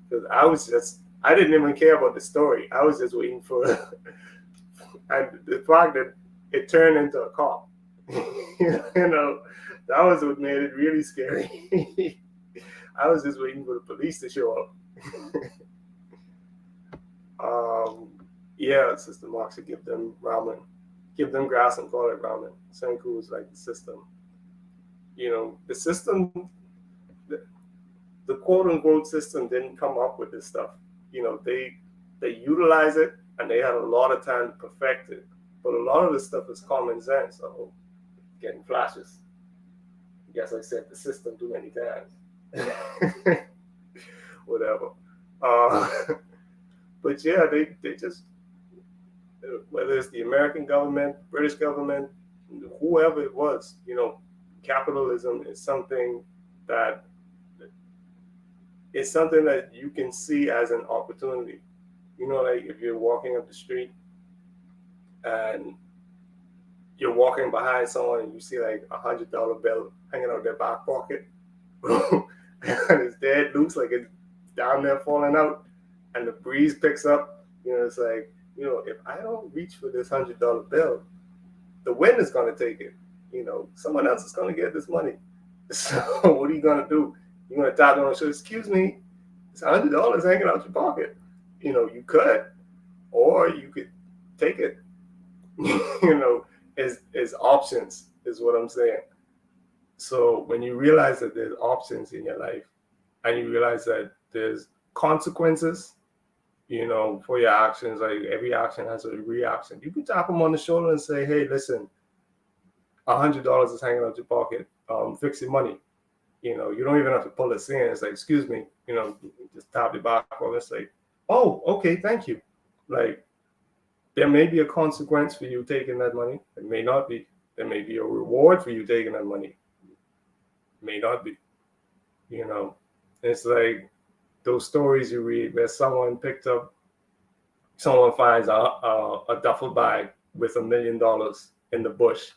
because I didn't even care about the story. I was just waiting for and the fact that it turned into a cop. You know, that was what made it really scary. I was just waiting for the police to show up. Yeah, Sister Moxa, give them ramen. Give them grass and call it ramen. Senku is like the system. You know, the system, the quote-unquote system didn't come up with this stuff. You know, they utilize it, and they had a lot of time to perfect it. But a lot of this stuff is common sense. So, getting flashes. I guess I said the system too many times. Whatever. But yeah, they just, whether it's the American government, British government, whoever it was, you know, capitalism is something that you can see as an opportunity. You know, like if you're walking up the street and you're walking behind someone and you see like $100 bill hanging out their back pocket, and it's dead loose, like it's down there falling out, and the breeze picks up. You know, it's like, you know, if I don't reach for this $100 bill, the wind is going to take it. You know, someone else is going to get this money. So what are you going to do? You're going to tap them on the shoulder, excuse me, it's $100 hanging out your pocket. You know, you could, or you could take it. You know, is options. is what I'm saying. So when you realize that there's options in your life, and you realize that there's consequences, for your actions, like every action has a reaction. You can tap them on the shoulder and say, hey, listen, $100 is hanging out your pocket. Fix your money. You don't even have to pull it in. It's like, excuse me, just tap your back on. It's like, oh, okay, thank you. Like, there may be a consequence for you taking that money. It may not be. There may be a reward for you taking that money. It may not be. It's like those stories you read where someone finds a duffel bag with $1 million in the bush,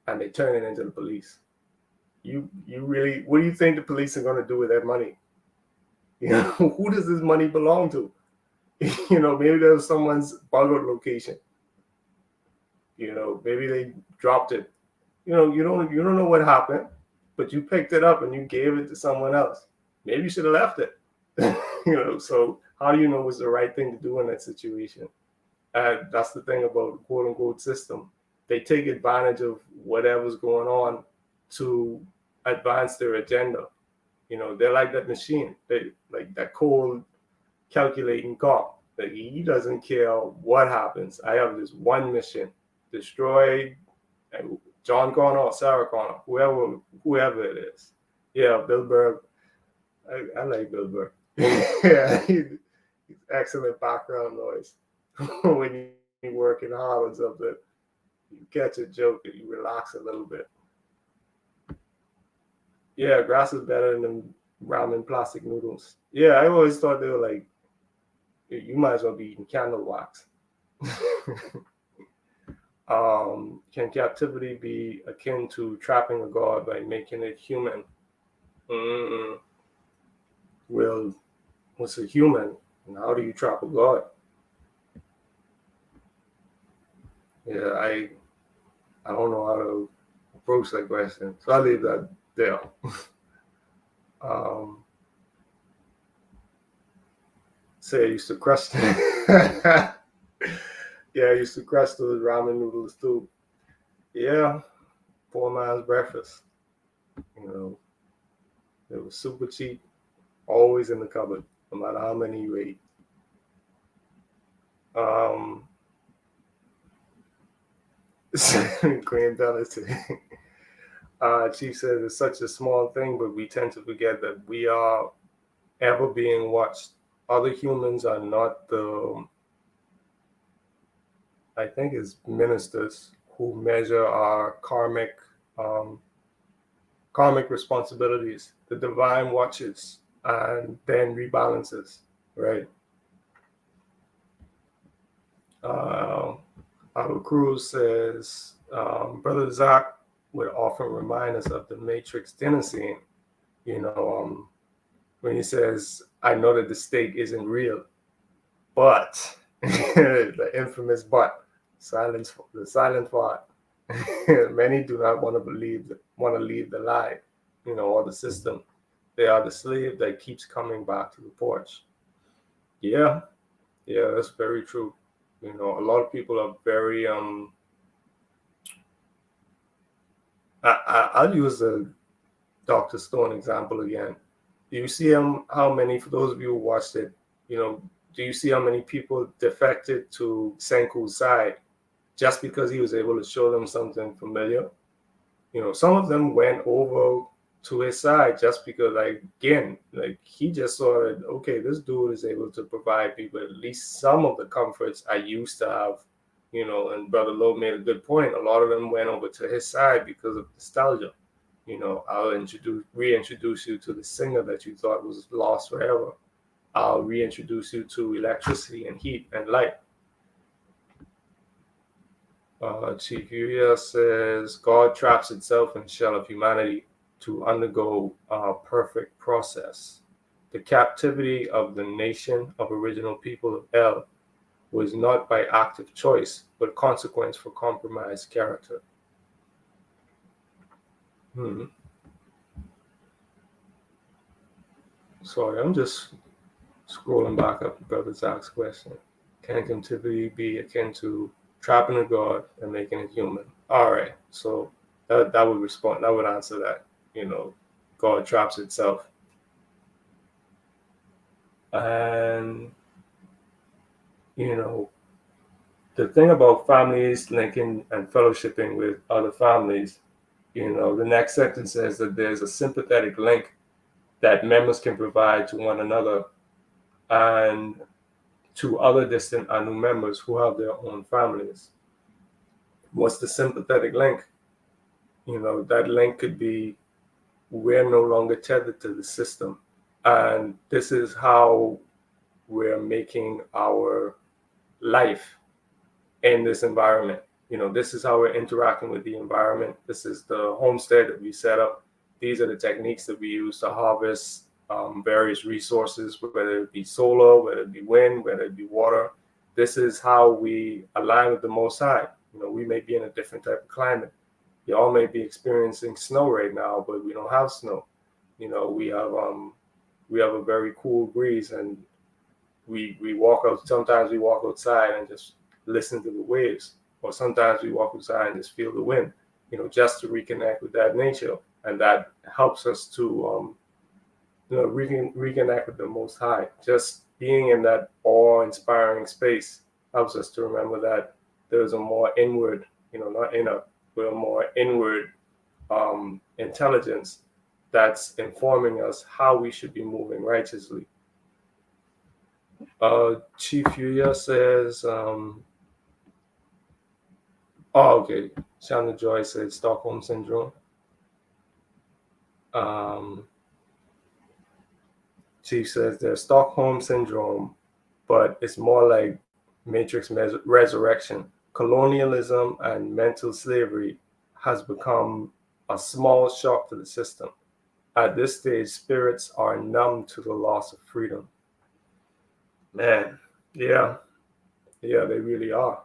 and they turn it into the police. You really, what do you think the police are going to do with that money? Who does this money belong to? Maybe there's someone's buggered location. Maybe they dropped it. You don't know what happened, but you picked it up and you gave it to someone else. Maybe you should have left it. So how do you know what's the right thing to do in that situation? And that's the thing about the quote unquote system. They take advantage of whatever's going on to advance their agenda. They're like that machine. They like that cold calculating cop. Like, he doesn't care what happens. I have this one mission: destroy John Connor or Sarah Connor, whoever it is. Yeah, Bill Burr. I like Bill Burr. Yeah, he's excellent background noise when you're working hard or something. You catch a joke and you relax a little bit. Yeah, grass is better than ramen plastic noodles. Yeah, I always thought they were like, you might as well be eating candle wax. Can captivity be akin to trapping a god by making it human? Well, what's a human, and how do you trap a god? Yeah, I don't know how to approach that question, so I'll leave that there. Say I used to crush yeah, I used to crush those ramen noodles too. Yeah, poor man's breakfast. It was super cheap, always in the cupboard, no matter how many you ate. Green Dallas. Chief says it's such a small thing, but we tend to forget that we are ever being watched. Other humans are not I think it's ministers who measure our karmic responsibilities. The divine watches and then rebalances, right? Albert Cruz says, Brother Zach would often remind us of the Matrix dinner scene, when he says, I know that the steak isn't real, but the infamous but, the silent part. Many do not want to leave the lie, or the system. They are the slave that keeps coming back to the porch. Yeah, that's very true. A lot of people are very I'll use the Dr. Stone example again. Do you see how many, for those of you who watched it, do you see how many people defected to Senku's side just because he was able to show them something familiar? Some of them went over to his side just because, he just saw that, okay, this dude is able to provide people at least some of the comforts I used to have, and Brother Lowe made a good point. A lot of them went over to his side because of nostalgia. I'll reintroduce you to the singer that you thought was lost forever. I'll reintroduce you to electricity and heat and light. Chief Yuya says, God traps itself in the shell of humanity to undergo a perfect process. The captivity of the nation of original people of El was not by active choice, but consequence for compromised character. Sorry, I'm just scrolling back up to Brother Zach's question. Can captivity be akin to trapping a god and making it human? All right, so That would respond. That would answer that. God traps itself. And the thing about families linking and fellowshipping with other families, the next sentence says that there's a sympathetic link that members can provide to one another and to other distant and new members who have their own families. What's the sympathetic link? That link could be we're no longer tethered to the system. And this is how we're making our life in this environment. This is how we're interacting with the environment. This is the homestead that we set up. These are the techniques that we use to harvest various resources, whether it be solar, whether it be wind, whether it be water. This is how we align with the Most High. We may be in a different type of climate. Y'all may be experiencing snow right now, but we don't have snow. We have a very cool breeze, and we walk out. Sometimes we walk outside and just listen to the waves, or sometimes we walk outside and just feel the wind. Just to reconnect with that nature, and that helps us to reconnect with the Most High. Just being in that awe-inspiring space helps us to remember that there's a more inward, not inner, but a more inward intelligence that's informing us how we should be moving righteously. Chief Yuya says, okay. Shannon Joy said Stockholm Syndrome. Chief says there's Stockholm Syndrome, but it's more like Matrix Resurrection. Colonialism and mental slavery has become a small shock to the system. At this stage, spirits are numb to the loss of freedom. Man, yeah, they really are.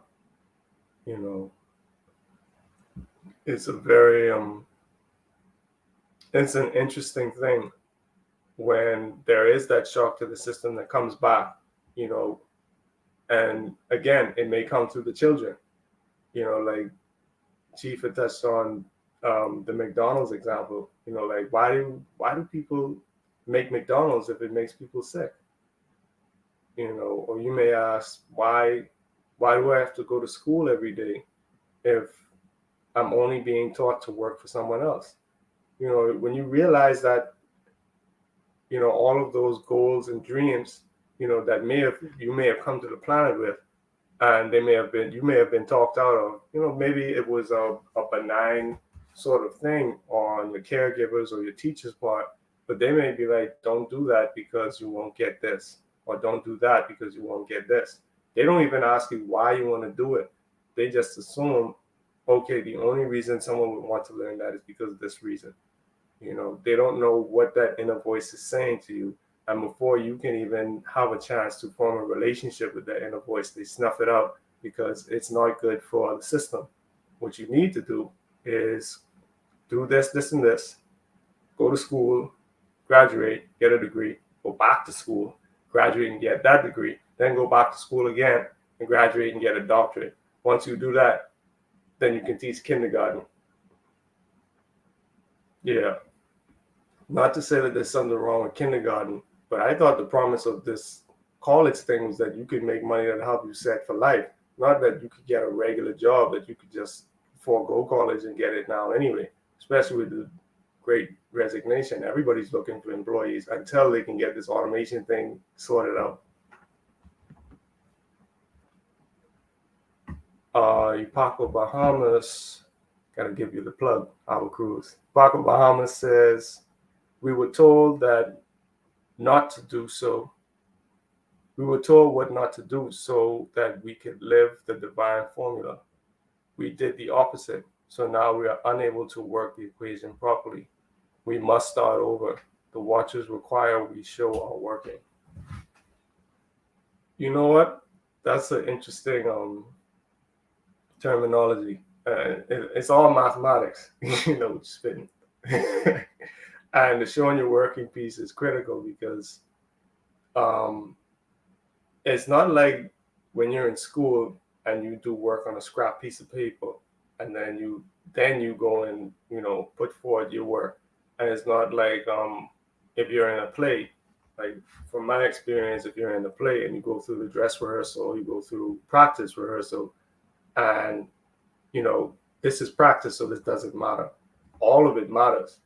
It's a very it's an interesting thing when there is that shock to the system that comes back, and again, it may come through the children, like Chief had touched on the McDonald's example, like why do people make McDonald's if it makes people sick? Or you may ask, why do I have to go to school every day if I'm only being taught to work for someone else? When you realize that, all of those goals and dreams, that you may have come to the planet with, and you may have been talked out of, maybe it was a benign sort of thing on your caregivers or your teacher's part, but they may be like, don't do that because you won't get this, or don't do that because you won't get this. They don't even ask you why you want to do it. They just assume, okay, the only reason someone would want to learn that is because of this reason. They don't know what that inner voice is saying to you. And before you can even have a chance to form a relationship with that inner voice, they snuff it out because it's not good for the system. What you need to do is do this, this, and this. Go to school, graduate, get a degree, go back to school, graduate and get that degree, then go back to school again and graduate and get a doctorate. Once you do that, then you can teach kindergarten. Yeah. Not to say that there's something wrong with kindergarten, but I thought the promise of this college thing was that you could make money that help you set for life, not that you could get a regular job that you could just forego college and get it now anyway, especially with the great resignation. Everybody's looking for employees until they can get this automation thing sorted out. Paco Bahamas, gotta give you the plug, our cruise. Paco Bahamas says, we were told that not to do so. We were told what not to do so that we could live the divine formula. We did the opposite, so now we are unable to work the equation properly. We must start over. The watchers require we show our working. You know what? That's an interesting terminology. It's all mathematics, spitting. And the showing your working piece is critical because it's not like when you're in school and you do work on a scrap piece of paper and then you then you go and, put forward your work. And it's not like if you're in a play, like from my experience, if you're in a play and you go through the dress rehearsal, you go through practice rehearsal, and this is practice, so this doesn't matter. All of it matters.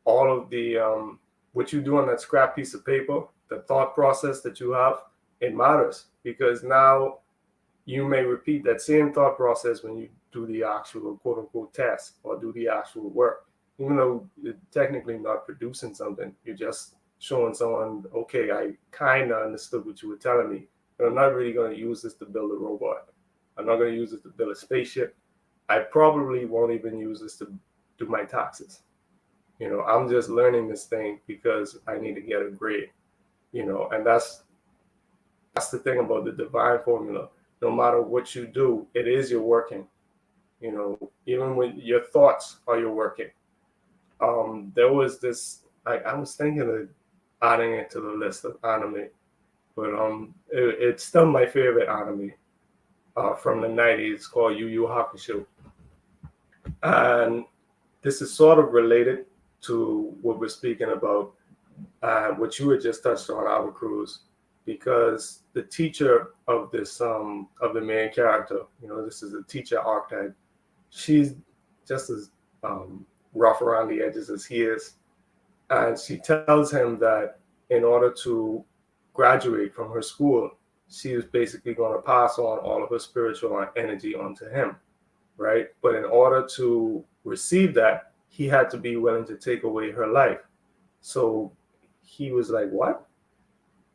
All of the what you do on that scrap piece of paper, the thought process that you have, it matters, because now you may repeat that same thought process when you do the actual quote unquote test or do the actual work. Even though you're technically not producing something, you're just showing someone, okay, I kind of understood what you were telling me, but I'm not really going to use this to build a robot. I'm not going to use it to build a spaceship. I probably won't even use this to do my taxes. I'm just learning this thing because I need to get a grade. And that's the thing about the divine formula. No matter what you do, it is your working. Even when your thoughts are your working. There was this. I was thinking of adding it to the list of anime, but it's still my favorite anime from the '90s, called Yu Yu Hakusho, and this is sort of related to what we're speaking about, what you had just touched on, Albert Cruz, because the teacher of this of the main character, this is a teacher archetype. She's just as rough around the edges as he is, and she tells him that in order to graduate from her school, she is basically going to pass on all of her spiritual energy onto him, right? But in order to receive that, he had to be willing to take away her life. So he was like, what?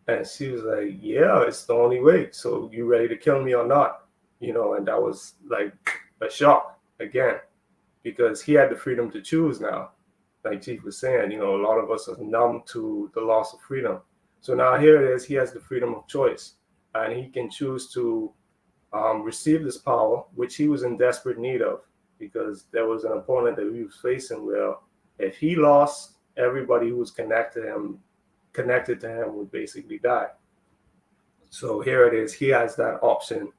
And she was like, yeah, it's the only way. So you ready to kill me or not? And that was like a shock again, because he had the freedom to choose now. Like Chief was saying, a lot of us are numb to the loss of freedom. So now here it is, he has the freedom of choice, and he can choose to receive this power, which he was in desperate need of, because there was an opponent that he was facing where if he lost, everybody who was connected to him would basically die. So here it is, he has that option,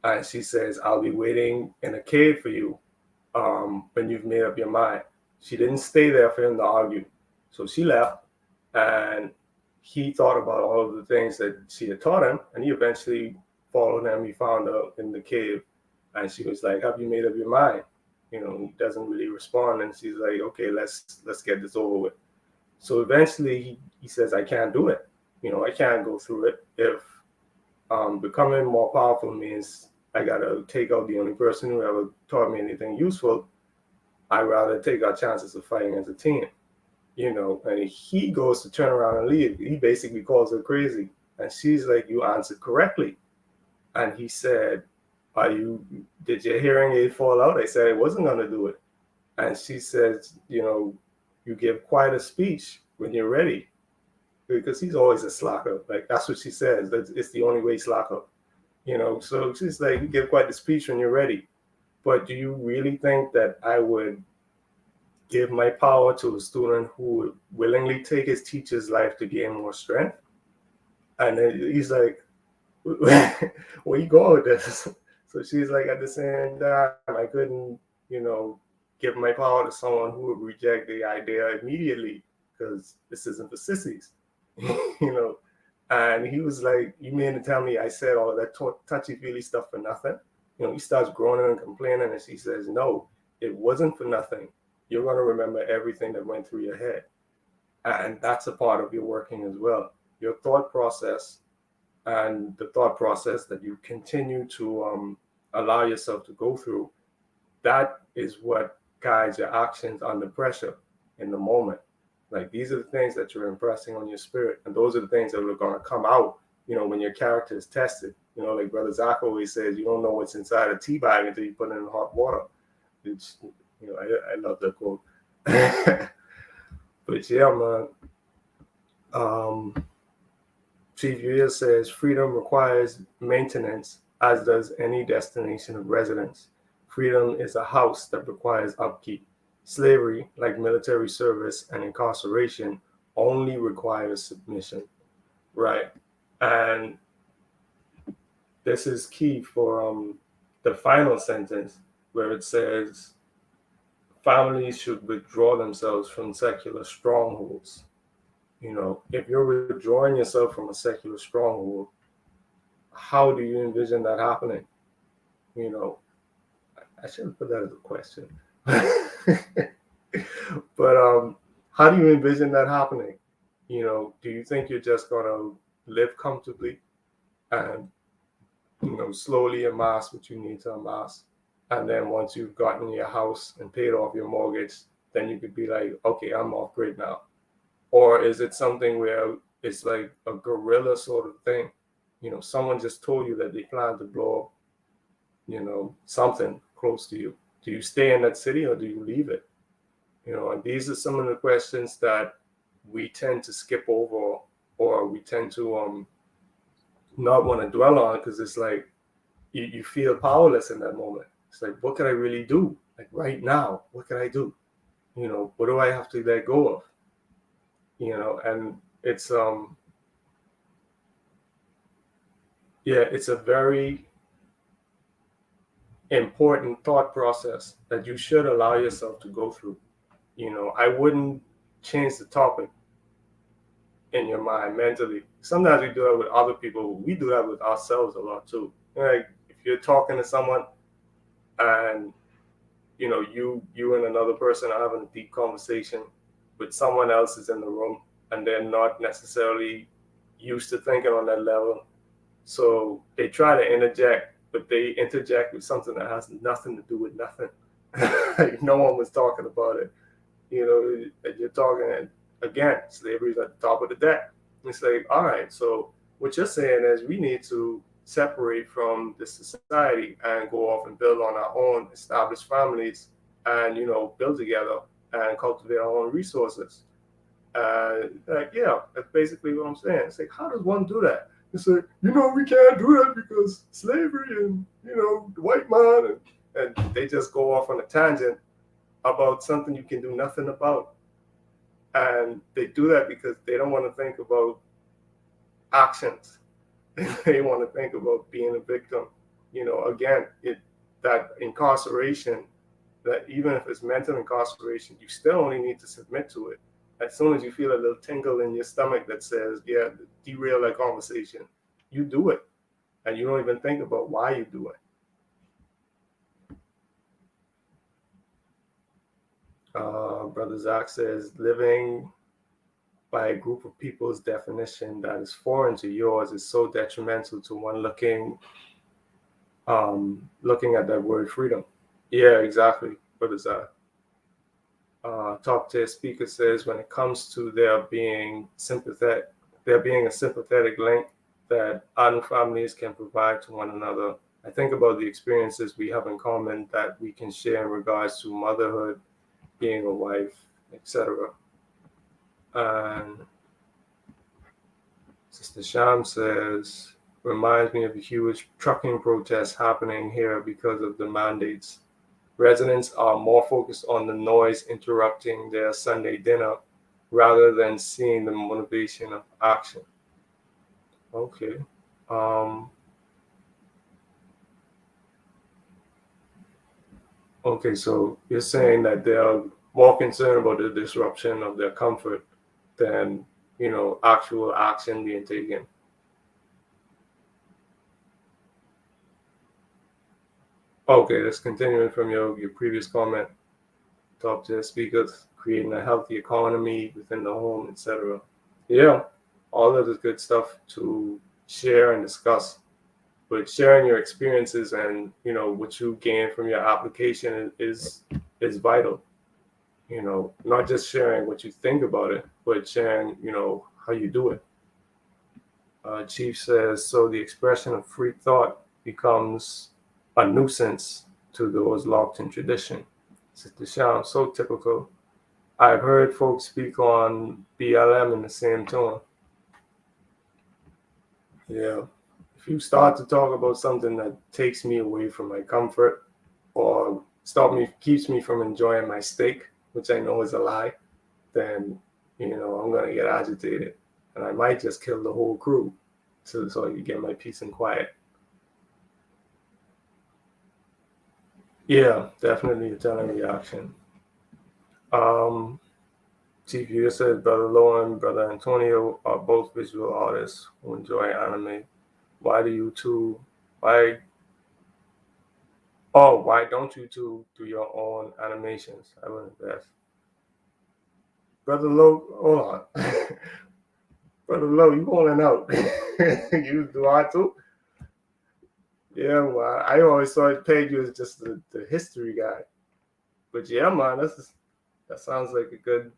and she says, I'll be waiting in a cave for you when you've made up your mind. She didn't stay there for him to argue. So she left, and he thought about all of the things that she had taught him, and he eventually followed him. He found her in the cave, and she was like, have you made up your mind? He doesn't really respond, and she's like, okay, let's get this over with. So eventually he says, I can't do it. I can't go through it. If becoming more powerful means I got to take out the only person who ever taught me anything useful, I'd rather take our chances of fighting as a team. And he goes to turn around and leave. He basically calls her crazy. And she's like, you answered correctly. And he said, did your hearing aid fall out? I said, I wasn't going to do it. And she says, you give quite a speech when you're ready. Because he's always a slacker. Like, that's what she says. It's the only way slacker. So she's like, you give quite the speech when you're ready. But do you really think that I would give my power to a student who would willingly take his teacher's life to gain more strength? And then he's like, where you going with this? So she's like, at the same time, I couldn't, give my power to someone who would reject the idea immediately, because this isn't for sissies, And he was like, you mean to tell me I said all of that touchy-feely stuff for nothing? He starts groaning and complaining, and she says, no, it wasn't for nothing. You're going to remember everything that went through your head. And that's a part of your working as well. Your thought process, and the thought process that you continue to allow yourself to go through, that is what guides your actions under pressure in the moment. Like, these are the things that you're impressing on your spirit, and those are the things that are going to come out, when your character is tested. Like Brother Zach always says, you don't know what's inside a tea bag until you put it in hot water. It's, I love that quote. But yeah, man. Chief Yuya says, freedom requires maintenance, as does any destination of residence. Freedom is a house that requires upkeep. Slavery, like military service and incarceration, only requires submission. Right. And this is key for the final sentence. where it says families should withdraw themselves from secular strongholds. If you're withdrawing yourself from a secular stronghold, how do you envision that happening? I shouldn't put that as a question. But how do you envision that happening? Do you think you're just gonna live comfortably and slowly amass what you need to amass, and then once you've gotten your house and paid off your mortgage, then you could be like, okay, I'm off grid now? Or is it something where it's like a guerrilla sort of thing? Someone just told you that they plan to blow up, something close to you. Do you stay in that city or do you leave it? And these are some of the questions that we tend to skip over, or we tend to not want to dwell on, because it's like you feel powerless in that moment. It's like, what can I really do? Like right now, what can I do? What do I have to let go of? And it's it's a very important thought process that you should allow yourself to go through. I wouldn't change the topic in your mind mentally. Sometimes we do that with other people. We do that with ourselves a lot too. Like if you're talking to someone and you and another person are having a deep conversation, but someone else is in the room and they're not necessarily used to thinking on that level. So they try to interject, but they interject with something that has nothing to do with nothing. Like no one was talking about it. And you're talking, and again, slavery is at the top of the deck. It's like, all right, so what you're saying is we need to separate from this society and go off and build on our own, establish families, and build together and cultivate our own resources. Yeah, that's basically what I'm saying. It's like, how does one do that? It's like, we can't do that because slavery and the white man, and they just go off on a tangent about something you can do nothing about. And they do that because they don't want to think about actions. They want to think about being a victim. Again, that incarceration, that even if it's mental incarceration, you still only need to submit to it. As soon as you feel a little tingle in your stomach that says, yeah, derail that conversation, you do it. And you don't even think about why you do it. Brother Zach says, living by a group of people's definition that is foreign to yours is so detrimental to one looking at that word freedom. Yeah, exactly. Brother Zach. Top tier speaker says, when it comes to there being a sympathetic link that adult families can provide to one another, I think about the experiences we have in common that we can share in regards to motherhood, being a wife, etc. And Sister Sham says, reminds me of a huge trucking protest happening here because of the mandates. Residents are more focused on the noise interrupting their Sunday dinner rather than seeing the motivation of action. Okay. Okay, so you're saying that they're more concerned about the disruption of their comfort than, actual action being taken. Okay, that's continuing from your previous comment. Top tier speakers, creating a healthy economy within the home, etc. Yeah, all of this good stuff to share and discuss. But sharing your experiences and what you gain from your application is vital. Not just sharing what you think about it, but sharing how you do it. Chief says, so the expression of free thought becomes a nuisance to those locked in tradition. Sister Sham, so typical. I've heard folks speak on BLM in the same tone. Yeah. If you start to talk about something that takes me away from my comfort or keeps me from enjoying my steak, which I know is a lie, then, I'm going to get agitated. And I might just kill the whole crew so I can get my peace and quiet. Yeah, definitely a telling reaction. Chief Viewer says Brother Lowe and Brother Antonio are both visual artists who enjoy anime. Why do you two? Why? Oh, why don't you two do your own animations? I would invest. Brother Lowe, hold on. Brother Lowe, you calling out? You do I too? Yeah, well, I always thought Pedro was just the history guy. But yeah, man, that sounds like good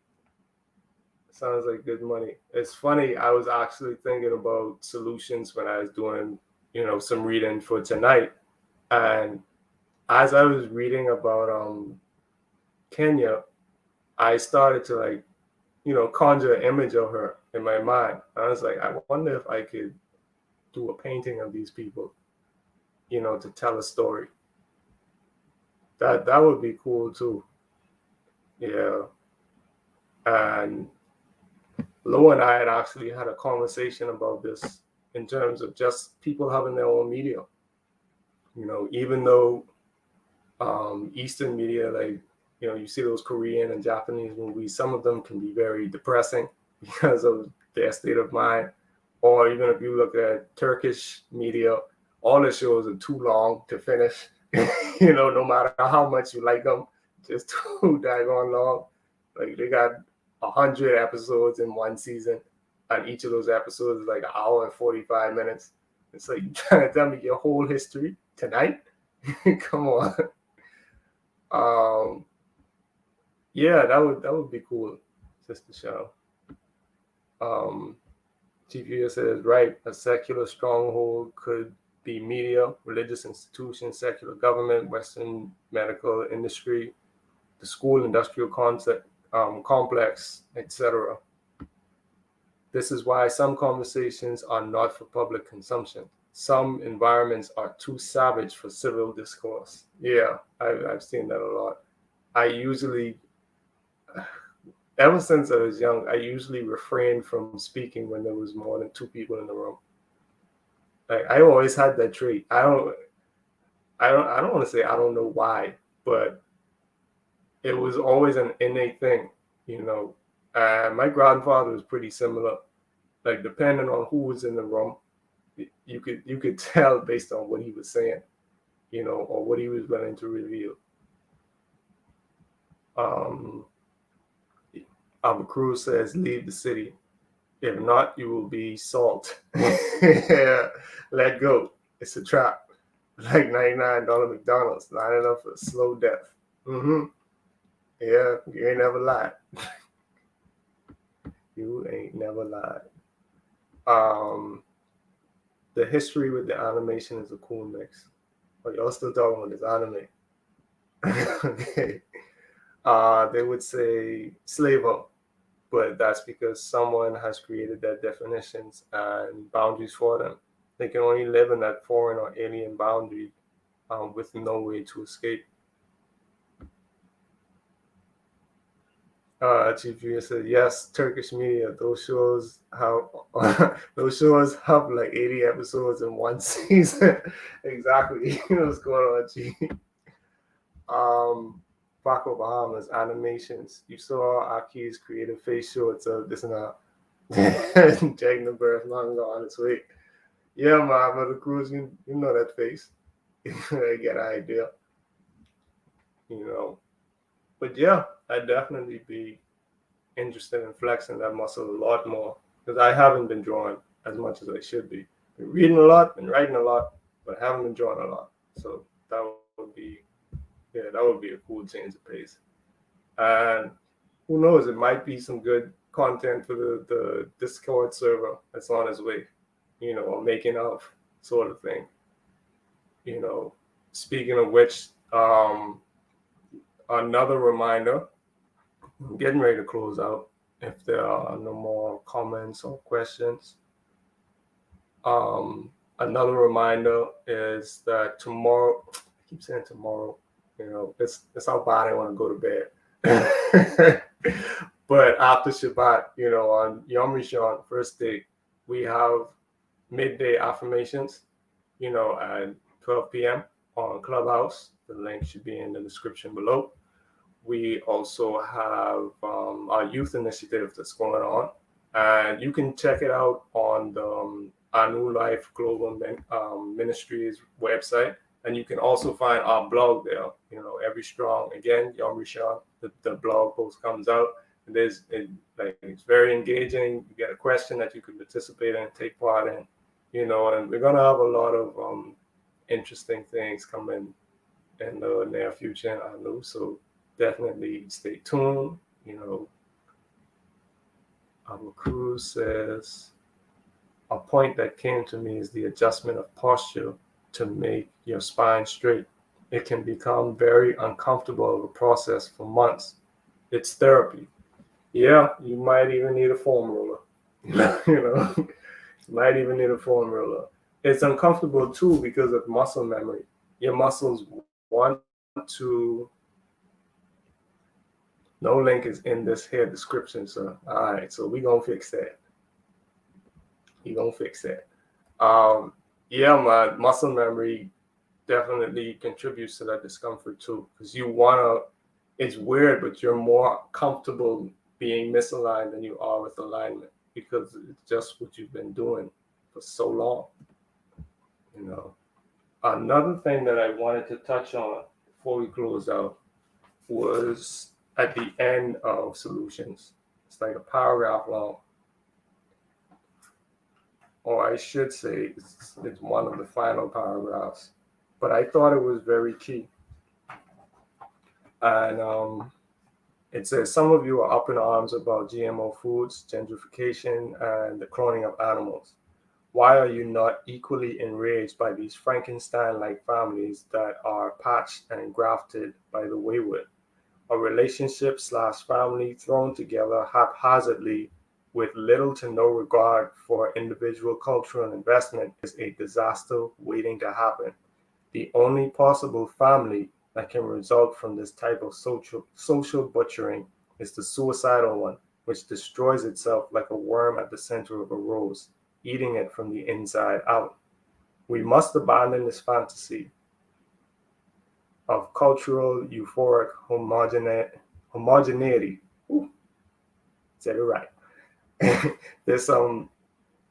money. It's funny, I was actually thinking about solutions when I was doing, some reading for tonight. And as I was reading about Kenya, I started to like, conjure an image of her in my mind. I was like, I wonder if I could do a painting of these people, to tell a story. That would be cool too. Yeah. And Lo and I had actually had a conversation about this in terms of just people having their own media. Even though Eastern media, like, you see those Korean and Japanese movies, some of them can be very depressing because of their state of mind. Or even if you look at Turkish media, all the shows are too long to finish. No matter how much you like them, just too daggone long. Like they got 100 episodes in one season, and each of those episodes is like an hour and 45 minutes. It's like you trying to tell me your whole history tonight? Come on. Um, yeah, that would be cool, just to show. Um, GPU says, right, a secular stronghold could be media, religious institutions, secular government, Western medical industry, the school industrial concept, complex, etc. This is why some conversations are not for public consumption. Some environments are too savage for civil discourse. Yeah, I've seen that a lot. I usually, ever since I was young, I usually refrained from speaking when there was more than two people in the room. Like I always had that trait. I don't want to say I don't know why, but it was always an innate thing, you know. My grandfather was pretty similar. Like depending on who was in the room, you could tell based on what he was saying, or what he was willing to reveal. Um, Albert Cruz says, "Leave the city. If not, you will be salt." Yeah, let go. It's a trap. Like $99 McDonald's, lining up for a slow death. Mm-hmm. Yeah, you ain't never lied. You ain't never lied. Um, the history with the animation is a cool mix. But y'all still talking about this anime. Okay. They would say slaver, but that's because someone has created their definitions and boundaries for them. They can only live in that foreign or alien boundary with no way to escape. Chief Junior said, "Yes, Turkish media. Those shows have like 80 episodes in one season." Exactly. What's going on, Chief? Um, Paco Bahamas animations. You saw Aki's creative face shorts of this and that. Jack the birth long on its way. Yeah, man, Brother Cruz, you know that face. I get an idea, you know. But yeah, I'd definitely be interested in flexing that muscle a lot more because I haven't been drawing as much as I should be. Been reading a lot, been writing a lot, but I haven't been drawing a lot. So that would be a cool change of pace. And who knows, it might be some good content for the Discord server that's on its way, or making of sort of thing. You know, speaking of which, another reminder, I'm getting ready to close out. If there are no more comments or questions, another reminder is that tomorrow, I keep saying tomorrow, it's how bad I want to go to bed. But after Shabbat, on Yom Rishon, first day, we have midday affirmations, at 12 p.m. on ClubHouse. The link should be in the description below. We also have our youth initiative that's going on, and you can check it out on the our New Life Global Ministries website, and you can also find our blog there. Every strong again, Yom Rishon, the blog post comes out, and it's very engaging. You get a question that you can participate in, take part in, and we're gonna have a lot of interesting things coming in the near future, I know. So definitely stay tuned. Our Cruz says, a point that came to me is the adjustment of posture to make your spine straight. It can become very uncomfortable of a process for months. It's therapy. Yeah, you might even need a foam roller. You might even need a foam roller. It's uncomfortable too because of muscle memory. Your muscles want to. No link is in this here description, so all right. So we gonna fix that. Yeah, my muscle memory definitely contributes to that discomfort too, because it's weird, but you're more comfortable being misaligned than you are with alignment, because it's just what you've been doing for so long. Another thing that I wanted to touch on before we close out was at the end of solutions. It's like a paragraph long, or I should say it's one of the final paragraphs, but I thought it was very key. And it says, some of you are up in arms about GMO foods, gentrification, and the cloning of animals. Why are you not equally enraged by these Frankenstein-like families that are patched and grafted by the wayward? A relationship/family thrown together haphazardly with little to no regard for individual cultural investment is a disaster waiting to happen. The only possible family that can result from this type of social butchering is the suicidal one, which destroys itself like a worm at the center of a rose, eating it from the inside out. We must abandon this fantasy of cultural euphoric homogeneity. Ooh, said it right. There's some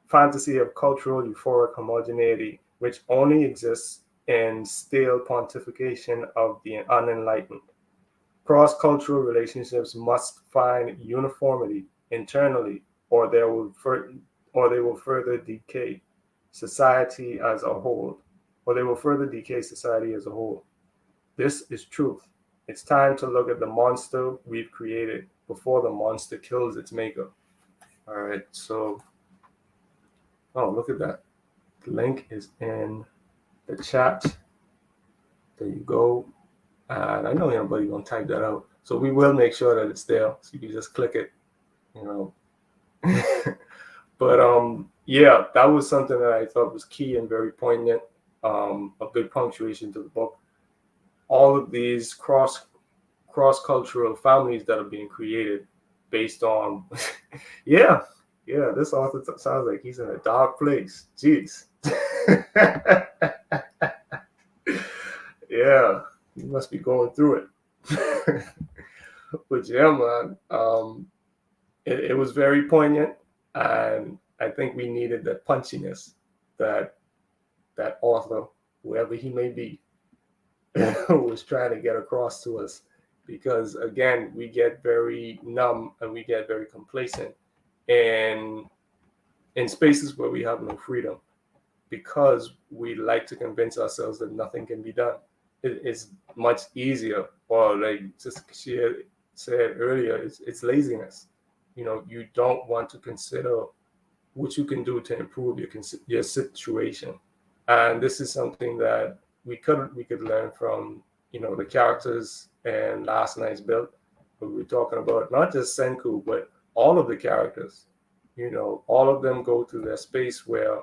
fantasy of cultural euphoric homogeneity, which only exists in stale pontification of the unenlightened. Cross-cultural relationships must find uniformity internally, or they will further decay society as a whole. This is truth. It's time to look at the monster we've created before the monster kills its maker. All right, so, look at that. The link is in the chat. There you go. And I know anybody's gonna type that out, so we will make sure that it's there, so you can just click it, But yeah, that was something that I thought was key and very poignant. A good punctuation to the book. All of these cross-cultural families that are being created based on, yeah, this author sounds like he's in a dark place. Jeez. Yeah, you must be going through it. But yeah, man, it was very poignant, and I think we needed that punchiness that author, whoever he may be, was trying to get across to us. Because again, we get very numb and we get very complacent in spaces where we have no freedom, because we like to convince ourselves that nothing can be done. It's much easier, or like just she said earlier, it's laziness. You don't want to consider what you can do to improve your situation. And this is something that we could learn from the characters in last night's build. We were talking about not just Senku, but all of the characters. All of them go through their space where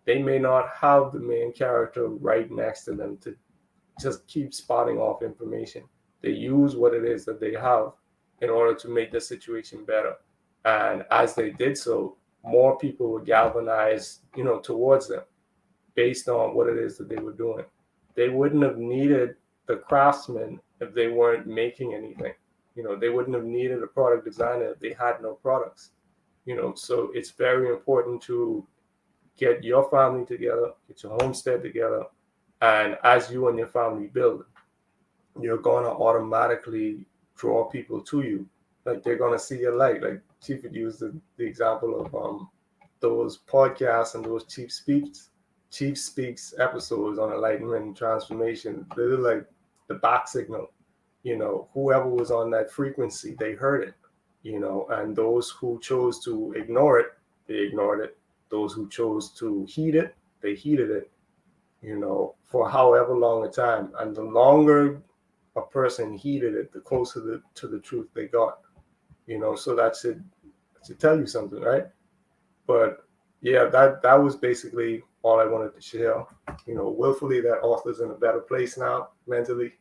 they may not have the main character right next to them to just keep spotting off information. They use what it is that they have in order to make the situation better. And as they did so, more people were galvanized, towards them based on what it is that they were doing. They wouldn't have needed the craftsmen if they weren't making anything. They wouldn't have needed a product designer if they had no products. So it's very important to get your family together, get your homestead together, and as you and your family build, you're gonna automatically draw people to you. Like they're gonna see your light. Like Chief would use the example of those podcasts and those Chief Speaks episodes on enlightenment and transformation. They're like the back signal. Whoever was on that frequency, they heard it. And those who chose to ignore it, they ignored it. Those who chose to heed it, they heeded it. For however long a time, and the longer a person heeded it, the closer to the truth they got. So that should tell you something, right? But yeah, that was basically all I wanted to share. Willfully, that author's in a better place now mentally.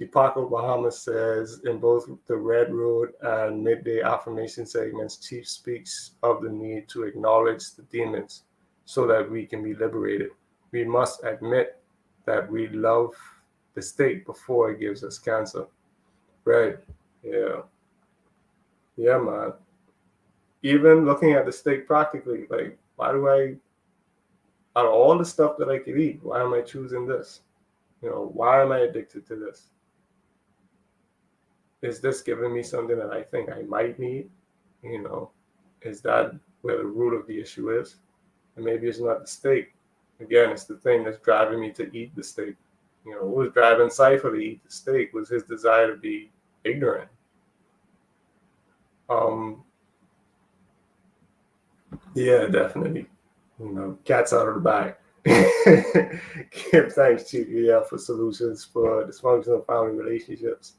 Deepak Bahama says in both the Red Road and Midday Affirmation segments, Chief speaks of the need to acknowledge the demons so that we can be liberated. We must admit that we love the state before it gives us cancer. Right. Yeah. Yeah, man. Even looking at the steak practically, like, why do out of all the stuff that I could eat, why am I choosing this? Why am I addicted to this? Is this giving me something that I think I might need? Is that where the root of the issue is? And maybe it's not the steak. Again, it's the thing that's driving me to eat the steak. What was driving Cypher to eat the steak was his desire to be ignorant. Yeah, definitely. Cat's out of the bag. Give thanks to for solutions for dysfunctional family relationships.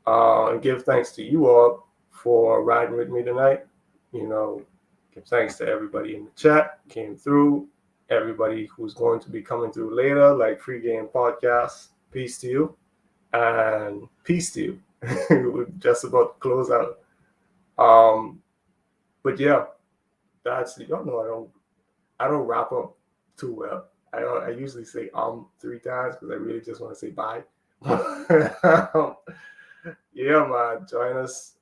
And give thanks to you all for riding with me tonight. Give thanks to everybody in the chat came through. Everybody who's going to be coming through later, like Free Game Podcast. Peace to you. And peace to you. We're just about to close out. But yeah, that's I don't wrap up too well. I usually say 3 times because I really just want to say bye. Yeah, man, join us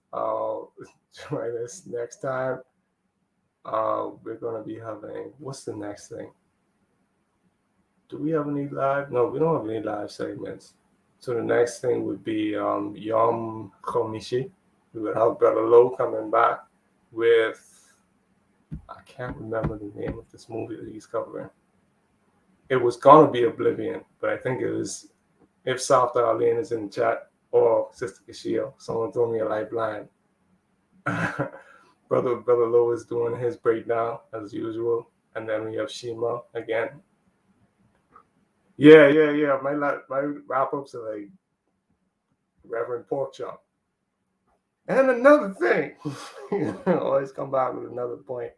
next time. We're gonna be having, what's the next thing? Do we have any live? No, we don't have any live segments. So the next thing would be Yom Chomishi. We would have Brother Lowe coming back with, I can't remember the name of this movie that he's covering. It was gonna be Oblivion, but I think it was, if South Arlene is in the chat, or Sister Kashia, someone throw me a lifeline. Brother Lowe is doing his breakdown as usual, and then we have SHEMA again. Yeah. My wrap ups are like Reverend Porkchop. And another thing, always come back with another point.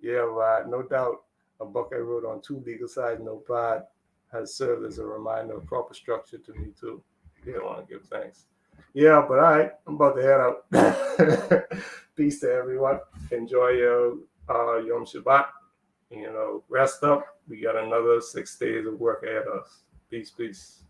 Yeah, right. No doubt, a book I wrote on 2 Legal Sides No Pride has served as a reminder of proper structure to me too. You don't want to give thanks. Yeah, but all right, I'm about to head out. Peace to everyone. Enjoy your Yom Shabbat. Rest up. We got another 6 days of work ahead of us. Peace.